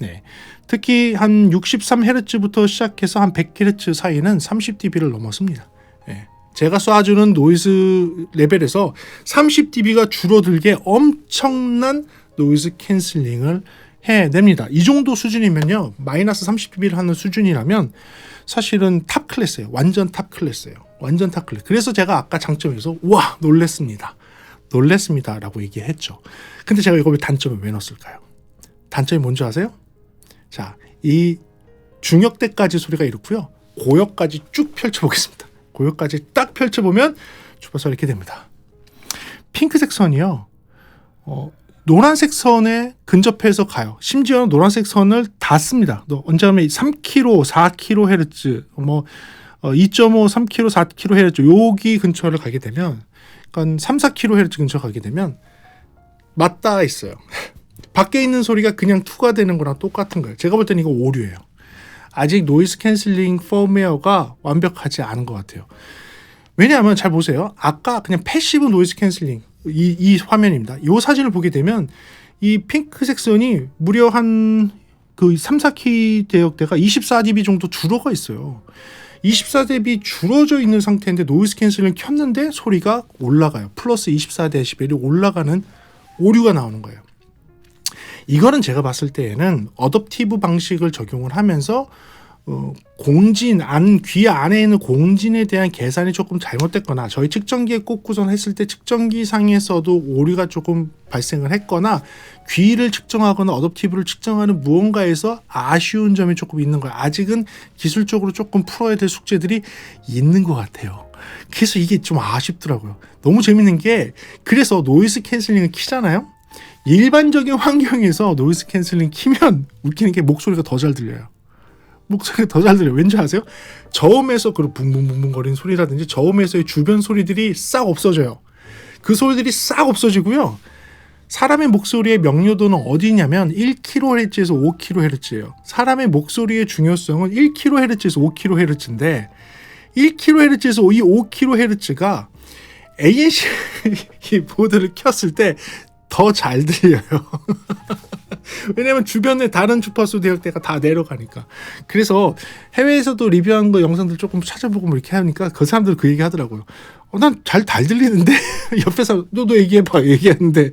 네, 특히 한 63Hz부터 시작해서 한 100Hz 사이는 30dB를 넘었습니다. 예, 제가 쏴주는 노이즈 레벨에서 30dB가 줄어들게 엄청난 노이즈 캔슬링을 해냅니다. 이 정도 수준이면요, 마이너스 30dB를 하는 수준이라면 사실은 탑 클래스예요. 완전 탑 클래스예요. 완전 탑 클래스. 그래서 제가 아까 장점에서 와, 놀랬습니다 라고 얘기했죠. 근데 제가 이걸 단점을 왜 넣었을까요? 단점이 뭔지 아세요? 자, 이 중역대까지 소리가 이렇고요, 고역까지 쭉 펼쳐보겠습니다. 고역까지 딱 펼쳐보면 주파수가 이렇게 됩니다. 핑크색 선이요, 노란색 선에 근접해서 가요. 심지어는 노란색 선을 닿습니다. 언제 하면 3km, 4kHz, 2.5, 3km, 4kHz 여기 근처를 가게 되면, 그러니까 3, 4kHz 근처 가게 되면 맞닿아 있어요. 밖에 있는 소리가 그냥 투과되는 거랑 똑같은 거예요. 제가 볼 때는 이거 오류예요. 아직 노이즈 캔슬링 펌웨어가 완벽하지 않은 것 같아요. 왜냐하면 잘 보세요. 아까 그냥 패시브 노이즈 캔슬링 이 화면입니다. 이 사진을 보게 되면 이 핑크색 선이 무려 한 그 3, 4키 대역대가 24dB 정도 줄어가 있어요. 24dB 줄어져 있는 상태인데 노이즈 캔슬링 켰는데 소리가 올라가요. 플러스 24dB이 올라가는 오류가 나오는 거예요. 이거는 제가 봤을 때에는 어댑티브 방식을 적용을 하면서 공진 귀 안에 있는 공진에 대한 계산이 조금 잘못됐거나 저희 측정기에 꽂고선 했을 때 측정기 상에서도 오류가 조금 발생을 했거나 귀를 측정하거나 어댑티브를 측정하는 무언가에서 아쉬운 점이 조금 있는 거예요. 아직은 기술적으로 조금 풀어야 될 숙제들이 있는 것 같아요. 그래서 이게 좀 아쉽더라고요. 너무 재밌는 게 그래서 노이즈 캔슬링을 키잖아요. 일반적인 환경에서 노이즈 캔슬링 키면 웃기는 게 목소리가 더 잘 들려요. 목소리가 더 잘 들려요. 왠지 아세요? 저음에서 그 붕붕붕붕 거리는 소리라든지 저음에서의 주변 소리들이 싹 없어져요. 그 소리들이 싹 없어지고요. 사람의 목소리의 명료도는 어디냐면 1kHz에서 5kHz예요. 사람의 목소리의 중요성은 1kHz에서 5kHz인데 1kHz에서 이 5kHz가 ANC 보드를 켰을 때 더 잘 들려요. 왜냐면 주변에 다른 주파수 대역대가 다 내려가니까. 그래서 해외에서도 리뷰한 거 영상들 조금 찾아보고 뭐 이렇게 하니까 그 사람들 그 얘기 하더라고요. 난 잘 들리는데 옆에서 너도 얘기해봐 얘기하는데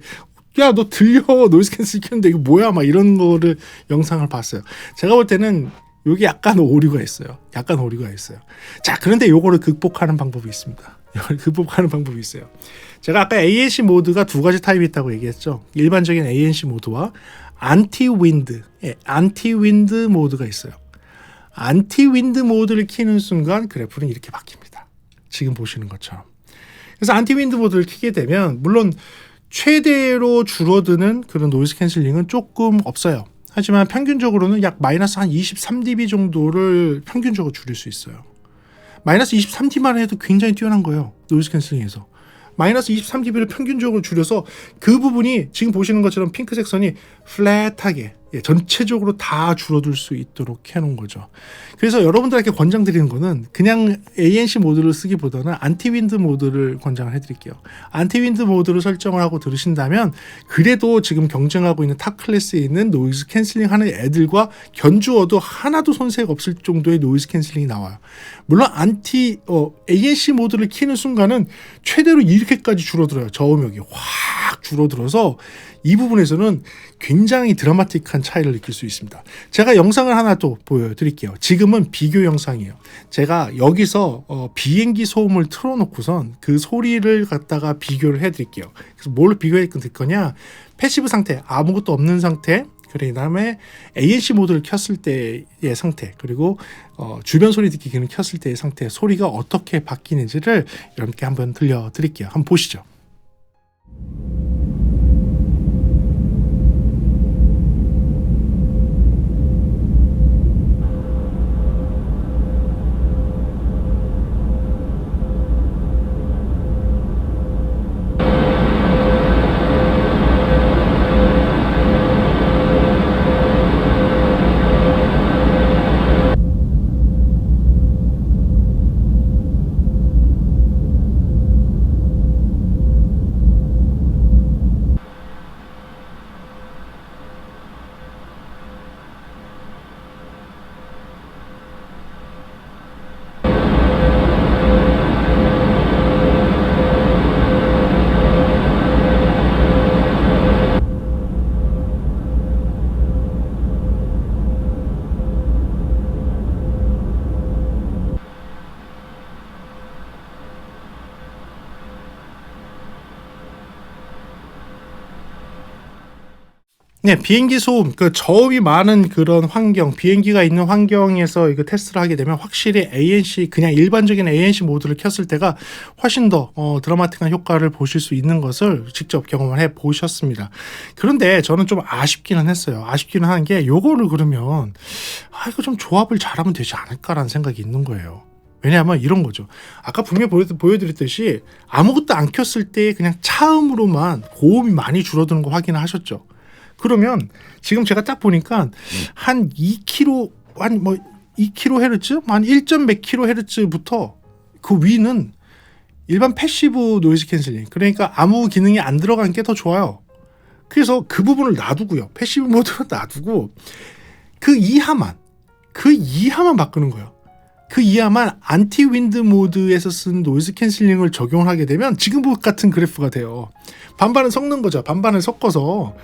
야 너 들려 노이즈 캔슬 켰는데 이거 뭐야 막 이런 거를 영상을 봤어요. 제가 볼 때는 여기 약간 오류가 있어요. 자 그런데 요거를 극복하는 방법이 있습니다. 제가 아까 ANC 모드가 두 가지 타입이 있다고 얘기했죠. 일반적인 ANC 모드와 안티 윈드 모드가 있어요. 안티 윈드 모드를 키는 순간 그래프는 이렇게 바뀝니다. 지금 보시는 것처럼. 그래서 안티 윈드 모드를 키게 되면 물론 최대로 줄어드는 그런 노이즈 캔슬링은 조금 없어요. 하지만 평균적으로는 약 마이너스 한 23dB 정도를 평균적으로 줄일 수 있어요. 마이너스 23dB만 해도 굉장히 뛰어난 거예요. 노이즈 캔슬링에서. 마이너스 23dB를 평균적으로 줄여서 그 부분이 지금 보시는 것처럼 핑크색 선이 플랫하게 전체적으로 다 줄어들 수 있도록 해놓은 거죠. 그래서 여러분들에게 권장드리는 거는 그냥 ANC 모드를 쓰기보다는 안티윈드 모드를 권장을 해드릴게요. 안티윈드 모드를 설정을 하고 들으신다면 그래도 지금 경쟁하고 있는 탑 클래스에 있는 노이즈 캔슬링 하는 애들과 견주어도 하나도 손색 없을 정도의 노이즈 캔슬링이 나와요. 물론 ANC 모드를 키는 순간은 최대로 이렇게까지 줄어들어요. 저음역이 확 줄어들어서 이 부분에서는 굉장히 드라마틱한 차이를 느낄 수 있습니다. 제가 영상을 하나 또 보여드릴게요. 지금은 비교 영상이에요. 제가 여기서 비행기 소음을 틀어놓고선 그 소리를 갖다가 비교를 해드릴게요. 그래서 뭘 비교할 거냐? 패시브 상태, 아무것도 없는 상태, 그 다음에 ANC 모드를 켰을 때의 상태, 그리고 주변 소리 듣기 기능 켰을 때의 상태, 소리가 어떻게 바뀌는지를 여러분께 한번 들려드릴게요. 한번 보시죠. 네, 비행기 소음, 그 저음이 많은 그런 환경, 비행기가 있는 환경에서 이거 테스트를 하게 되면 확실히 ANC, 그냥 일반적인 ANC 모드를 켰을 때가 훨씬 더 드라마틱한 효과를 보실 수 있는 것을 직접 경험을 해 보셨습니다. 그런데 저는 좀 아쉽기는 했어요. 아쉽기는 하는 게 요거를 그러면 이거 좀 조합을 잘하면 되지 않을까라는 생각이 있는 거예요. 왜냐하면 이런 거죠. 아까 분명히 보여드렸듯이 아무것도 안 켰을 때 그냥 차음으로만 고음이 많이 줄어드는 거 확인을 하셨죠. 그러면 지금 제가 딱 보니까 한 2kg, 한 뭐 2kHz, 한 1. 몇 kHz부터 그 위는 일반 패시브 노이즈 캔슬링, 그러니까 아무 기능이 안 들어간 게 더 좋아요. 그래서 그 부분을 놔두고요. 패시브 모드로 놔두고 그 이하만 바꾸는 거예요. 그 이하만 안티 윈드 모드에서 쓴 노이즈 캔슬링을 적용을 하게 되면 지금 같은 그래프가 돼요. 반반을 섞는 거죠. 반반을 섞어서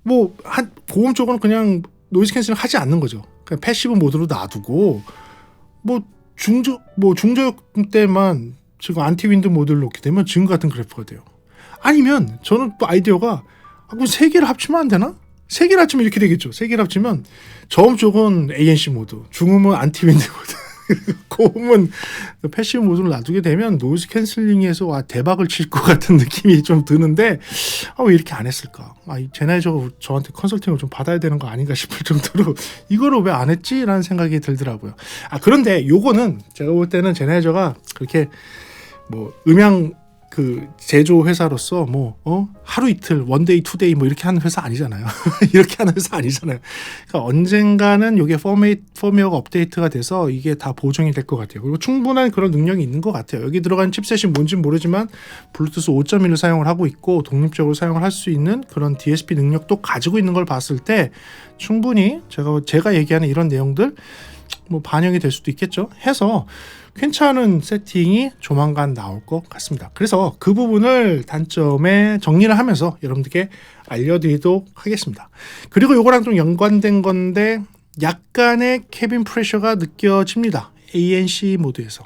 뭐 한 고음 쪽은 그냥 노이즈 캔슬링 하지 않는 거죠. 그냥 패시브 모드로 놔두고 중저역 때만 지금 안티 윈드 모드를 놓게 되면 지금 같은 그래프가 돼요. 아니면 저는 또 아이디어가 그럼 세 개를 합치면 안 되나? 세 개를 합치면 이렇게 되겠죠. 세 개를 합치면 저음 쪽은 ANC 모드, 중음은 안티 윈드 모드, 고음은 패시브 모드를 놔두게 되면 노이즈 캔슬링에서 대박을 칠 것 같은 느낌이 좀 드는데 왜 이렇게 안 했을까? 제나이저가 저한테 컨설팅을 좀 받아야 되는 거 아닌가 싶을 정도로 이거를 왜 안 했지라는 생각이 들더라고요. 그런데 요거는 제가 볼 때는 제나이저가 그렇게 음향 제조 회사로서 하루 이틀 원데이 투데이 이렇게 하는 회사 아니잖아요. 이렇게 하는 회사 아니잖아요. 그러니까 언젠가는 이게 펌웨어가 업데이트가 돼서 이게 다 보정이 될 것 같아요. 그리고 충분한 그런 능력이 있는 것 같아요. 여기 들어간 칩셋이 뭔지는 모르지만 블루투스 5.1을 사용을 하고 있고 독립적으로 사용을 할 수 있는 그런 DSP 능력도 가지고 있는 걸 봤을 때 충분히 제가 얘기하는 이런 내용들 반영이 될 수도 있겠죠. 해서 괜찮은 세팅이 조만간 나올 것 같습니다. 그래서 그 부분을 단점에 정리를 하면서 여러분들께 알려드리도록 하겠습니다. 그리고 이거랑 좀 연관된 건데 약간의 캐빈 프레셔가 느껴집니다. ANC 모드에서.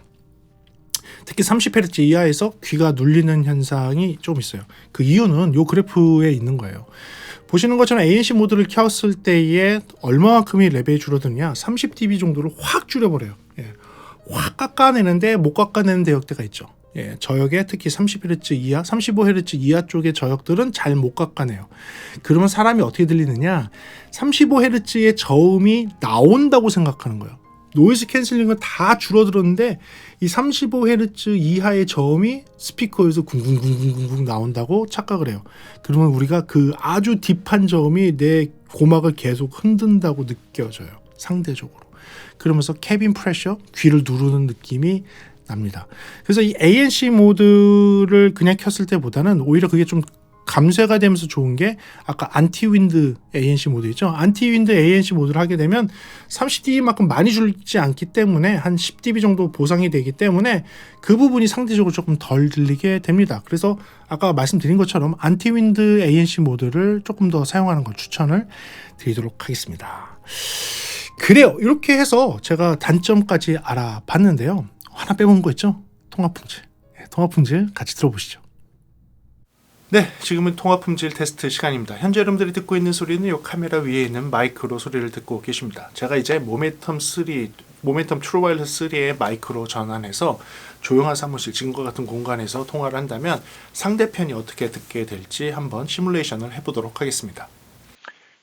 특히 30Hz 이하에서 귀가 눌리는 현상이 좀 있어요. 그 이유는 이 그래프에 있는 거예요. 보시는 것처럼 ANC 모드를 켰을 때에 얼마만큼이 레벨이 줄어드느냐, 30dB 정도를 확 줄여버려요. 확 깎아내는데 못 깎아내는 대역대가 있죠. 저역에 특히 30Hz 이하, 35Hz 이하 쪽의 저역들은 잘 못 깎아내요. 그러면 사람이 어떻게 들리느냐, 35Hz의 저음이 나온다고 생각하는 거예요. 노이즈 캔슬링은 다 줄어들었는데 이 35Hz 이하의 저음이 스피커에서 쿵쿵쿵쿵쿵 나온다고 착각을 해요. 그러면 우리가 그 아주 딥한 저음이 내 고막을 계속 흔든다고 느껴져요. 상대적으로. 그러면서 캐빈 프레셔, 귀를 누르는 느낌이 납니다. 그래서 이 ANC 모드를 그냥 켰을 때보다는 오히려 그게 좀 감쇄가 되면서 좋은 게 아까 안티 윈드 ANC 모드 있죠. 안티 윈드 ANC 모드를 하게 되면 30dB만큼 많이 줄지 않기 때문에 한 10dB 정도 보상이 되기 때문에 그 부분이 상대적으로 조금 덜 들리게 됩니다. 그래서 아까 말씀드린 것처럼 안티 윈드 ANC 모드를 조금 더 사용하는 걸 추천을 드리도록 하겠습니다. 그래요. 이렇게 해서 제가 단점까지 알아봤는데요. 하나 빼먹은 거 있죠? 통합품질. 통합품질 같이 들어보시죠. 네, 지금은 통합품질 테스트 시간입니다. 현재 여러분들이 듣고 있는 소리는 이 카메라 위에 있는 마이크로 소리를 듣고 계십니다. 제가 이제 모멘텀 트루 와이어리스 3의 마이크로 전환해서 조용한 사무실, 지금과 같은 공간에서 통화를 한다면 상대편이 어떻게 듣게 될지 한번 시뮬레이션을 해보도록 하겠습니다.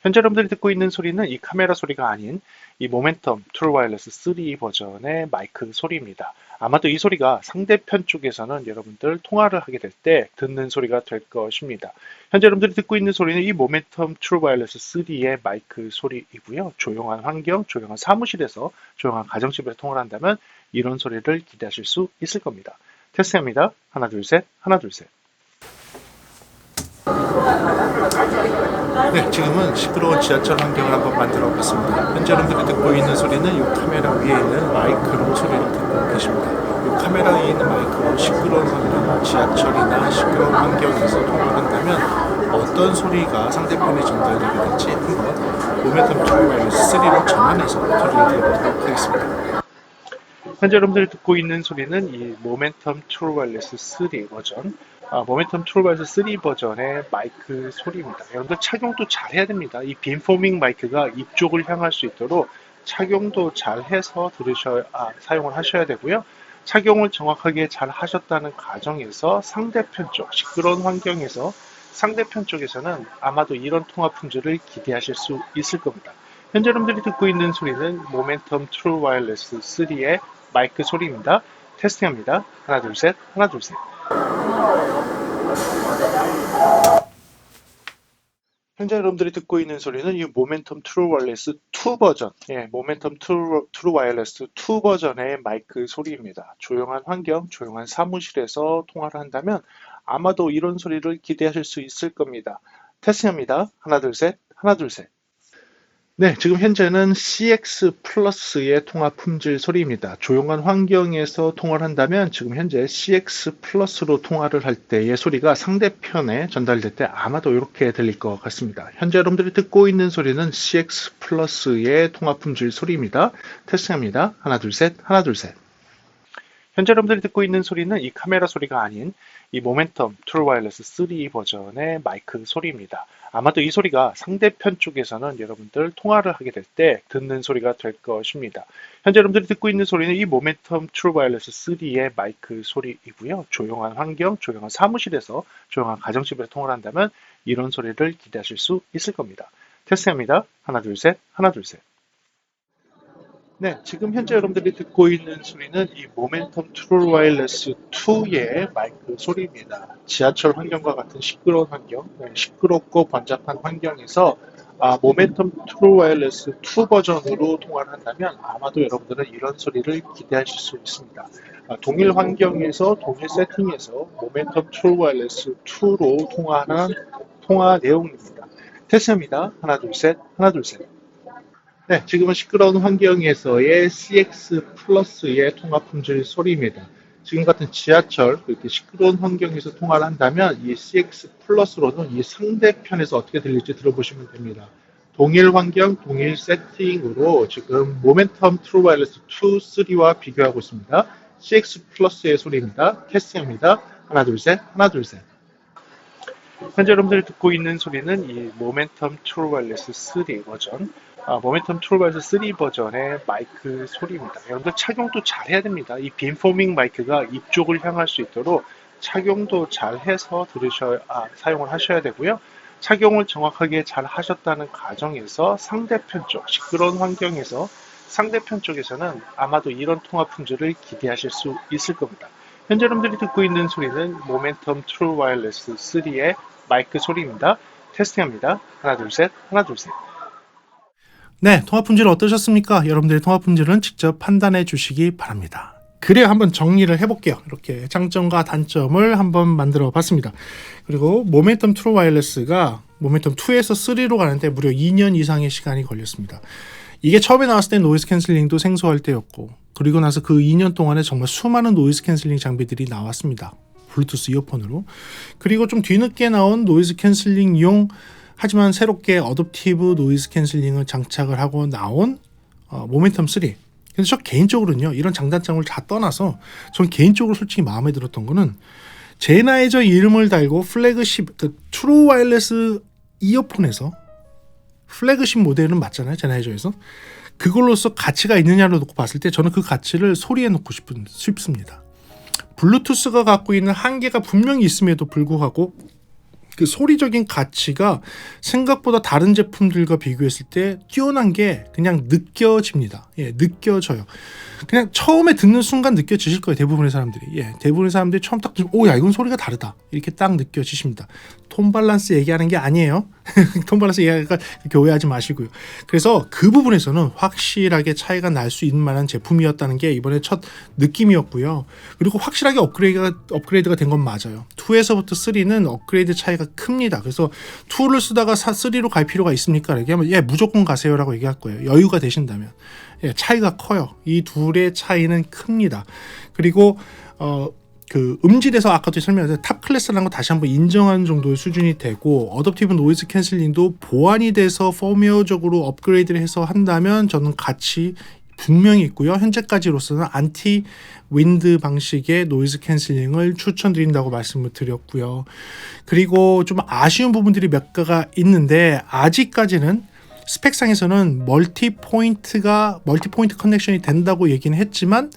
현재 여러분들이 듣고 있는 소리는 이 카메라 소리가 아닌 이 모멘텀 트루 와이어리스 3 버전의 마이크 소리입니다. 아마도 이 소리가 상대편 쪽에서는 여러분들 통화를 하게 될 때 듣는 소리가 될 것입니다. 현재 여러분들이 듣고 있는 소리는 이 모멘텀 트루 와이어리스 3의 마이크 소리이고요. 조용한 환경, 조용한 사무실에서, 조용한 가정집에서 통화를 한다면 이런 소리를 기대하실 수 있을 겁니다. 테스트합니다. 하나, 둘, 셋, 하나, 둘, 셋. 네, 지금은 시끄러운 지하철 환경을 한번 만들어 봤습니다. 현재 여러분들이 듣고 있는 소리는 이 카메라 위에 있는 마이크로 소리를 듣고 계십니다. 이 카메라 위에 있는 마이크로 시끄러운 환경, 지하철이나 시끄러운 환경에서 통화를 한다면 어떤 소리가 상대편에 전달되게 될지 한번 모멘텀 트루 와이어리스 3로 전환해서 소리를 들어보도록 하겠습니다. 현재 여러분들이 듣고 있는 소리는 이 모멘텀 트루 와이어리스 3 버전, 모멘텀 트루 와이어리스 3 버전의 마이크 소리입니다. 여러분들 착용도 잘 해야 됩니다. 이 빔포밍 마이크가 입 쪽을 향할 수 있도록 착용도 잘 해서 사용을 하셔야 되고요. 착용을 정확하게 잘 하셨다는 가정에서 상대편 쪽, 시끄러운 환경에서 상대편 쪽에서는 아마도 이런 통화 품질을 기대하실 수 있을 겁니다. 현재 여러분들이 듣고 있는 소리는 모멘텀 트루 와이어리스 3의 마이크 소리입니다. 테스팅합니다. 하나, 둘, 셋, 하나, 둘, 셋. 현재 여러분들이 듣고 있는 소리는 이 모멘텀 트루 와이어리스 2 버전, 모멘텀 트루 와이어리스 2 버전의 마이크 소리입니다. 조용한 환경, 조용한 사무실에서 통화를 한다면 아마도 이런 소리를 기대하실 수 있을 겁니다. 테스트합니다. 하나, 둘, 셋, 하나, 둘, 셋. 네, 지금 현재는 CX 플러스의 통화 품질 소리입니다. 조용한 환경에서 통화를 한다면 지금 현재 CX 플러스로 통화를 할 때의 소리가 상대편에 전달될 때 아마도 이렇게 들릴 것 같습니다. 현재 여러분들이 듣고 있는 소리는 CX 플러스의 통화 품질 소리입니다. 테스트합니다. 하나, 둘, 셋, 하나, 둘, 셋. 현재 여러분들이 듣고 있는 소리는 이 카메라 소리가 아닌 이 모멘텀 트루 와이어리스 3 버전의 마이크 소리입니다. 아마도 이 소리가 상대편 쪽에서는 여러분들 통화를 하게 될 때 듣는 소리가 될 것입니다. 현재 여러분들이 듣고 있는 소리는 이 모멘텀 트루 와이어리스 3의 마이크 소리이고요. 조용한 환경, 조용한 사무실에서, 조용한 가정집에서 통화를 한다면 이런 소리를 기대하실 수 있을 겁니다. 테스트합니다. 하나, 둘, 셋, 하나, 둘, 셋. 네, 지금 현재 여러분들이 듣고 있는 소리는 이 모멘텀 트루 와이어리스 2의 마이크 소리입니다. 지하철 환경과 같은 시끄러운 환경, 시끄럽고 번잡한 환경에서 모멘텀 트루 와이어리스 2 버전으로 통화를 한다면 아마도 여러분들은 이런 소리를 기대하실 수 있습니다. 동일 환경에서 동일 세팅에서 모멘텀 트루 와이어리스 2로 통화하는 통화 내용입니다. 테스트합니다. 하나, 둘, 셋, 하나, 둘, 셋. 네, 지금은 시끄러운 환경에서의 CX 플러스의 통화 품질 소리입니다. 지금 같은 지하철, 이렇게 시끄러운 환경에서 통화를 한다면 이 CX 플러스로는 이 상대편에서 어떻게 들릴지 들어보시면 됩니다. 동일 환경, 동일 세팅으로 지금 모멘텀 트루 와이어리스 2, 3와 비교하고 있습니다. CX 플러스의 소리입니다. 테스트합니다. 하나, 둘, 셋, 하나, 둘, 셋. 현재 여러분들이 듣고 있는 소리는 이 모멘텀 트루 와이어리스 3 버전, 모멘텀 트루 와이어리스 3 버전의 마이크 소리입니다. 여러분들 착용도 잘 해야 됩니다. 이 빔포밍 마이크가 입 쪽을 향할 수 있도록 착용도 잘 해서 사용을 하셔야 되고요. 착용을 정확하게 잘 하셨다는 가정에서 상대편 쪽, 시끄러운 환경에서 상대편 쪽에서는 아마도 이런 통화 품질을 기대하실 수 있을 겁니다. 현재 여러분들이 듣고 있는 소리는 모멘텀 트루 와이어리스 3의 마이크 소리입니다. 테스팅합니다. 하나, 둘, 셋, 하나, 둘, 셋. 네, 통화 품질 어떠셨습니까? 여러분들의 통화 품질은 직접 판단해 주시기 바랍니다. 그래요, 한번 정리를 해볼게요. 이렇게 장점과 단점을 한번 만들어 봤습니다. 그리고 모멘텀 트루 와이어리스가 모멘텀 2에서 3로 가는데 무려 2년 이상의 시간이 걸렸습니다. 이게 처음에 나왔을 때 노이즈 캔슬링도 생소할 때였고, 그리고 나서 그 2년 동안에 정말 수많은 노이즈 캔슬링 장비들이 나왔습니다. 블루투스 이어폰으로. 그리고 좀 뒤늦게 나온 노이즈 캔슬링용 하지만 새롭게 어댑티브 노이즈 캔슬링을 장착을 하고 나온 모멘텀 3. 근데 저 개인적으로는요, 이런 장단점을 다 떠나서 전 개인적으로 솔직히 마음에 들었던 거는 제나이저 이름을 달고 플래그십, 트루 와이어리스 이어폰에서 플래그십 모델은 맞잖아요, 제나이저에서. 그걸로서 가치가 있느냐를 놓고 봤을 때 저는 그 가치를 소리에 놓고 싶습니다. 블루투스가 갖고 있는 한계가 분명히 있음에도 불구하고 그 소리적인 가치가 생각보다 다른 제품들과 비교했을 때 뛰어난 게 그냥 느껴집니다. 느껴져요. 그냥 처음에 듣는 순간 느껴지실 거예요. 대부분의 사람들이. 대부분의 사람들이 처음 딱 들으면 오, 야, 이건 소리가 다르다. 이렇게 딱 느껴지십니다. 톤 밸런스 얘기하는 게 아니에요. 톤 밸런스 얘기하니까 그렇게 오해하지 마시고요. 그래서 그 부분에서는 확실하게 차이가 날 수 있는 만한 제품이었다는 게 이번에 첫 느낌이었고요. 그리고 확실하게 업그레이드가 된 건 맞아요. 2에서부터 3는 업그레이드 차이가 큽니다. 그래서 2를 쓰다가 3로 갈 필요가 있습니까? 얘기하면 무조건 가세요라고 얘기할 거예요. 여유가 되신다면. 차이가 커요. 이 둘의 차이는 큽니다. 그리고 그 음질에서 아까도 설명했던 탑 클래스라는 거 다시 한번 인정하는 정도의 수준이 되고, 어댑티브 노이즈 캔슬링도 보완이 돼서 포메어적으로 업그레이드를 해서 한다면 저는 가치 분명히 있고요. 현재까지로서는 안티 윈드 방식의 노이즈 캔슬링을 추천드린다고 말씀을 드렸고요. 그리고 좀 아쉬운 부분들이 몇 가지가 있는데, 아직까지는 스펙상에서는 멀티 포인트 커넥션이 된다고 얘기는 했지만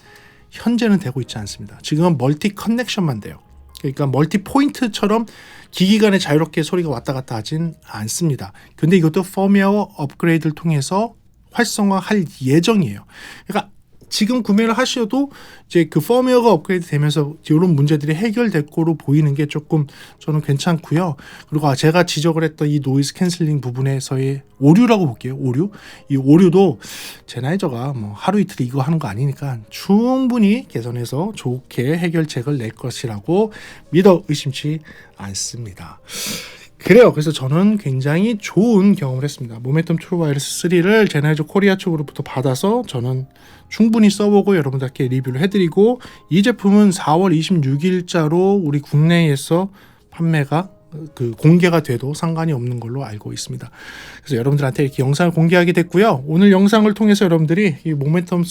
현재는 되고 있지 않습니다. 지금은 멀티 커넥션만 돼요. 그러니까 멀티 포인트처럼 기기 간에 자유롭게 소리가 왔다 갔다 하진 않습니다. 근데 이것도 펌웨어 업그레이드를 통해서 활성화할 예정이에요. 그러니까 지금 구매를 하셔도 이제 그 펌웨어가 업그레이드 되면서 이런 문제들이 해결될 거로 보이는 게 조금 저는 괜찮고요. 그리고 제가 지적을 했던 이 노이즈 캔슬링 부분에서의 오류라고 볼게요. 오류. 이 오류도 제나이저가 뭐 하루 이틀 이거 하는 거 아니니까 충분히 개선해서 좋게 해결책을 낼 것이라고 믿어 의심치 않습니다. 그래요. 그래서 저는 굉장히 좋은 경험을 했습니다. 모멘텀 트루 와이어리스 3를 제나이저 코리아 쪽으로부터 받아서 저는 충분히 써보고 여러분들께 리뷰를 해드리고, 이 제품은 4월 26일자로 우리 국내에서 판매가 공개가 돼도 상관이 없는 걸로 알고 있습니다. 그래서 여러분들한테 이렇게 영상을 공개하게 됐고요. 오늘 영상을 통해서 여러분들이 이 모멘텀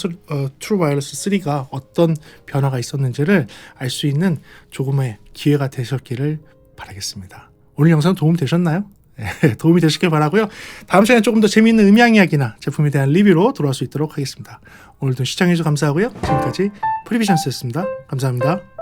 트루 와이어리스 3가 어떤 변화가 있었는지를 알 수 있는 조금의 기회가 되셨기를 바라겠습니다. 오늘 영상 도움 되셨나요? 도움이 되시길 바라고요. 다음 시간에 조금 더 재미있는 음향 이야기나 제품에 대한 리뷰로 돌아올 수 있도록 하겠습니다. 오늘도 시청해주셔서 감사하고요. 지금까지 프리비션스였습니다. 감사합니다.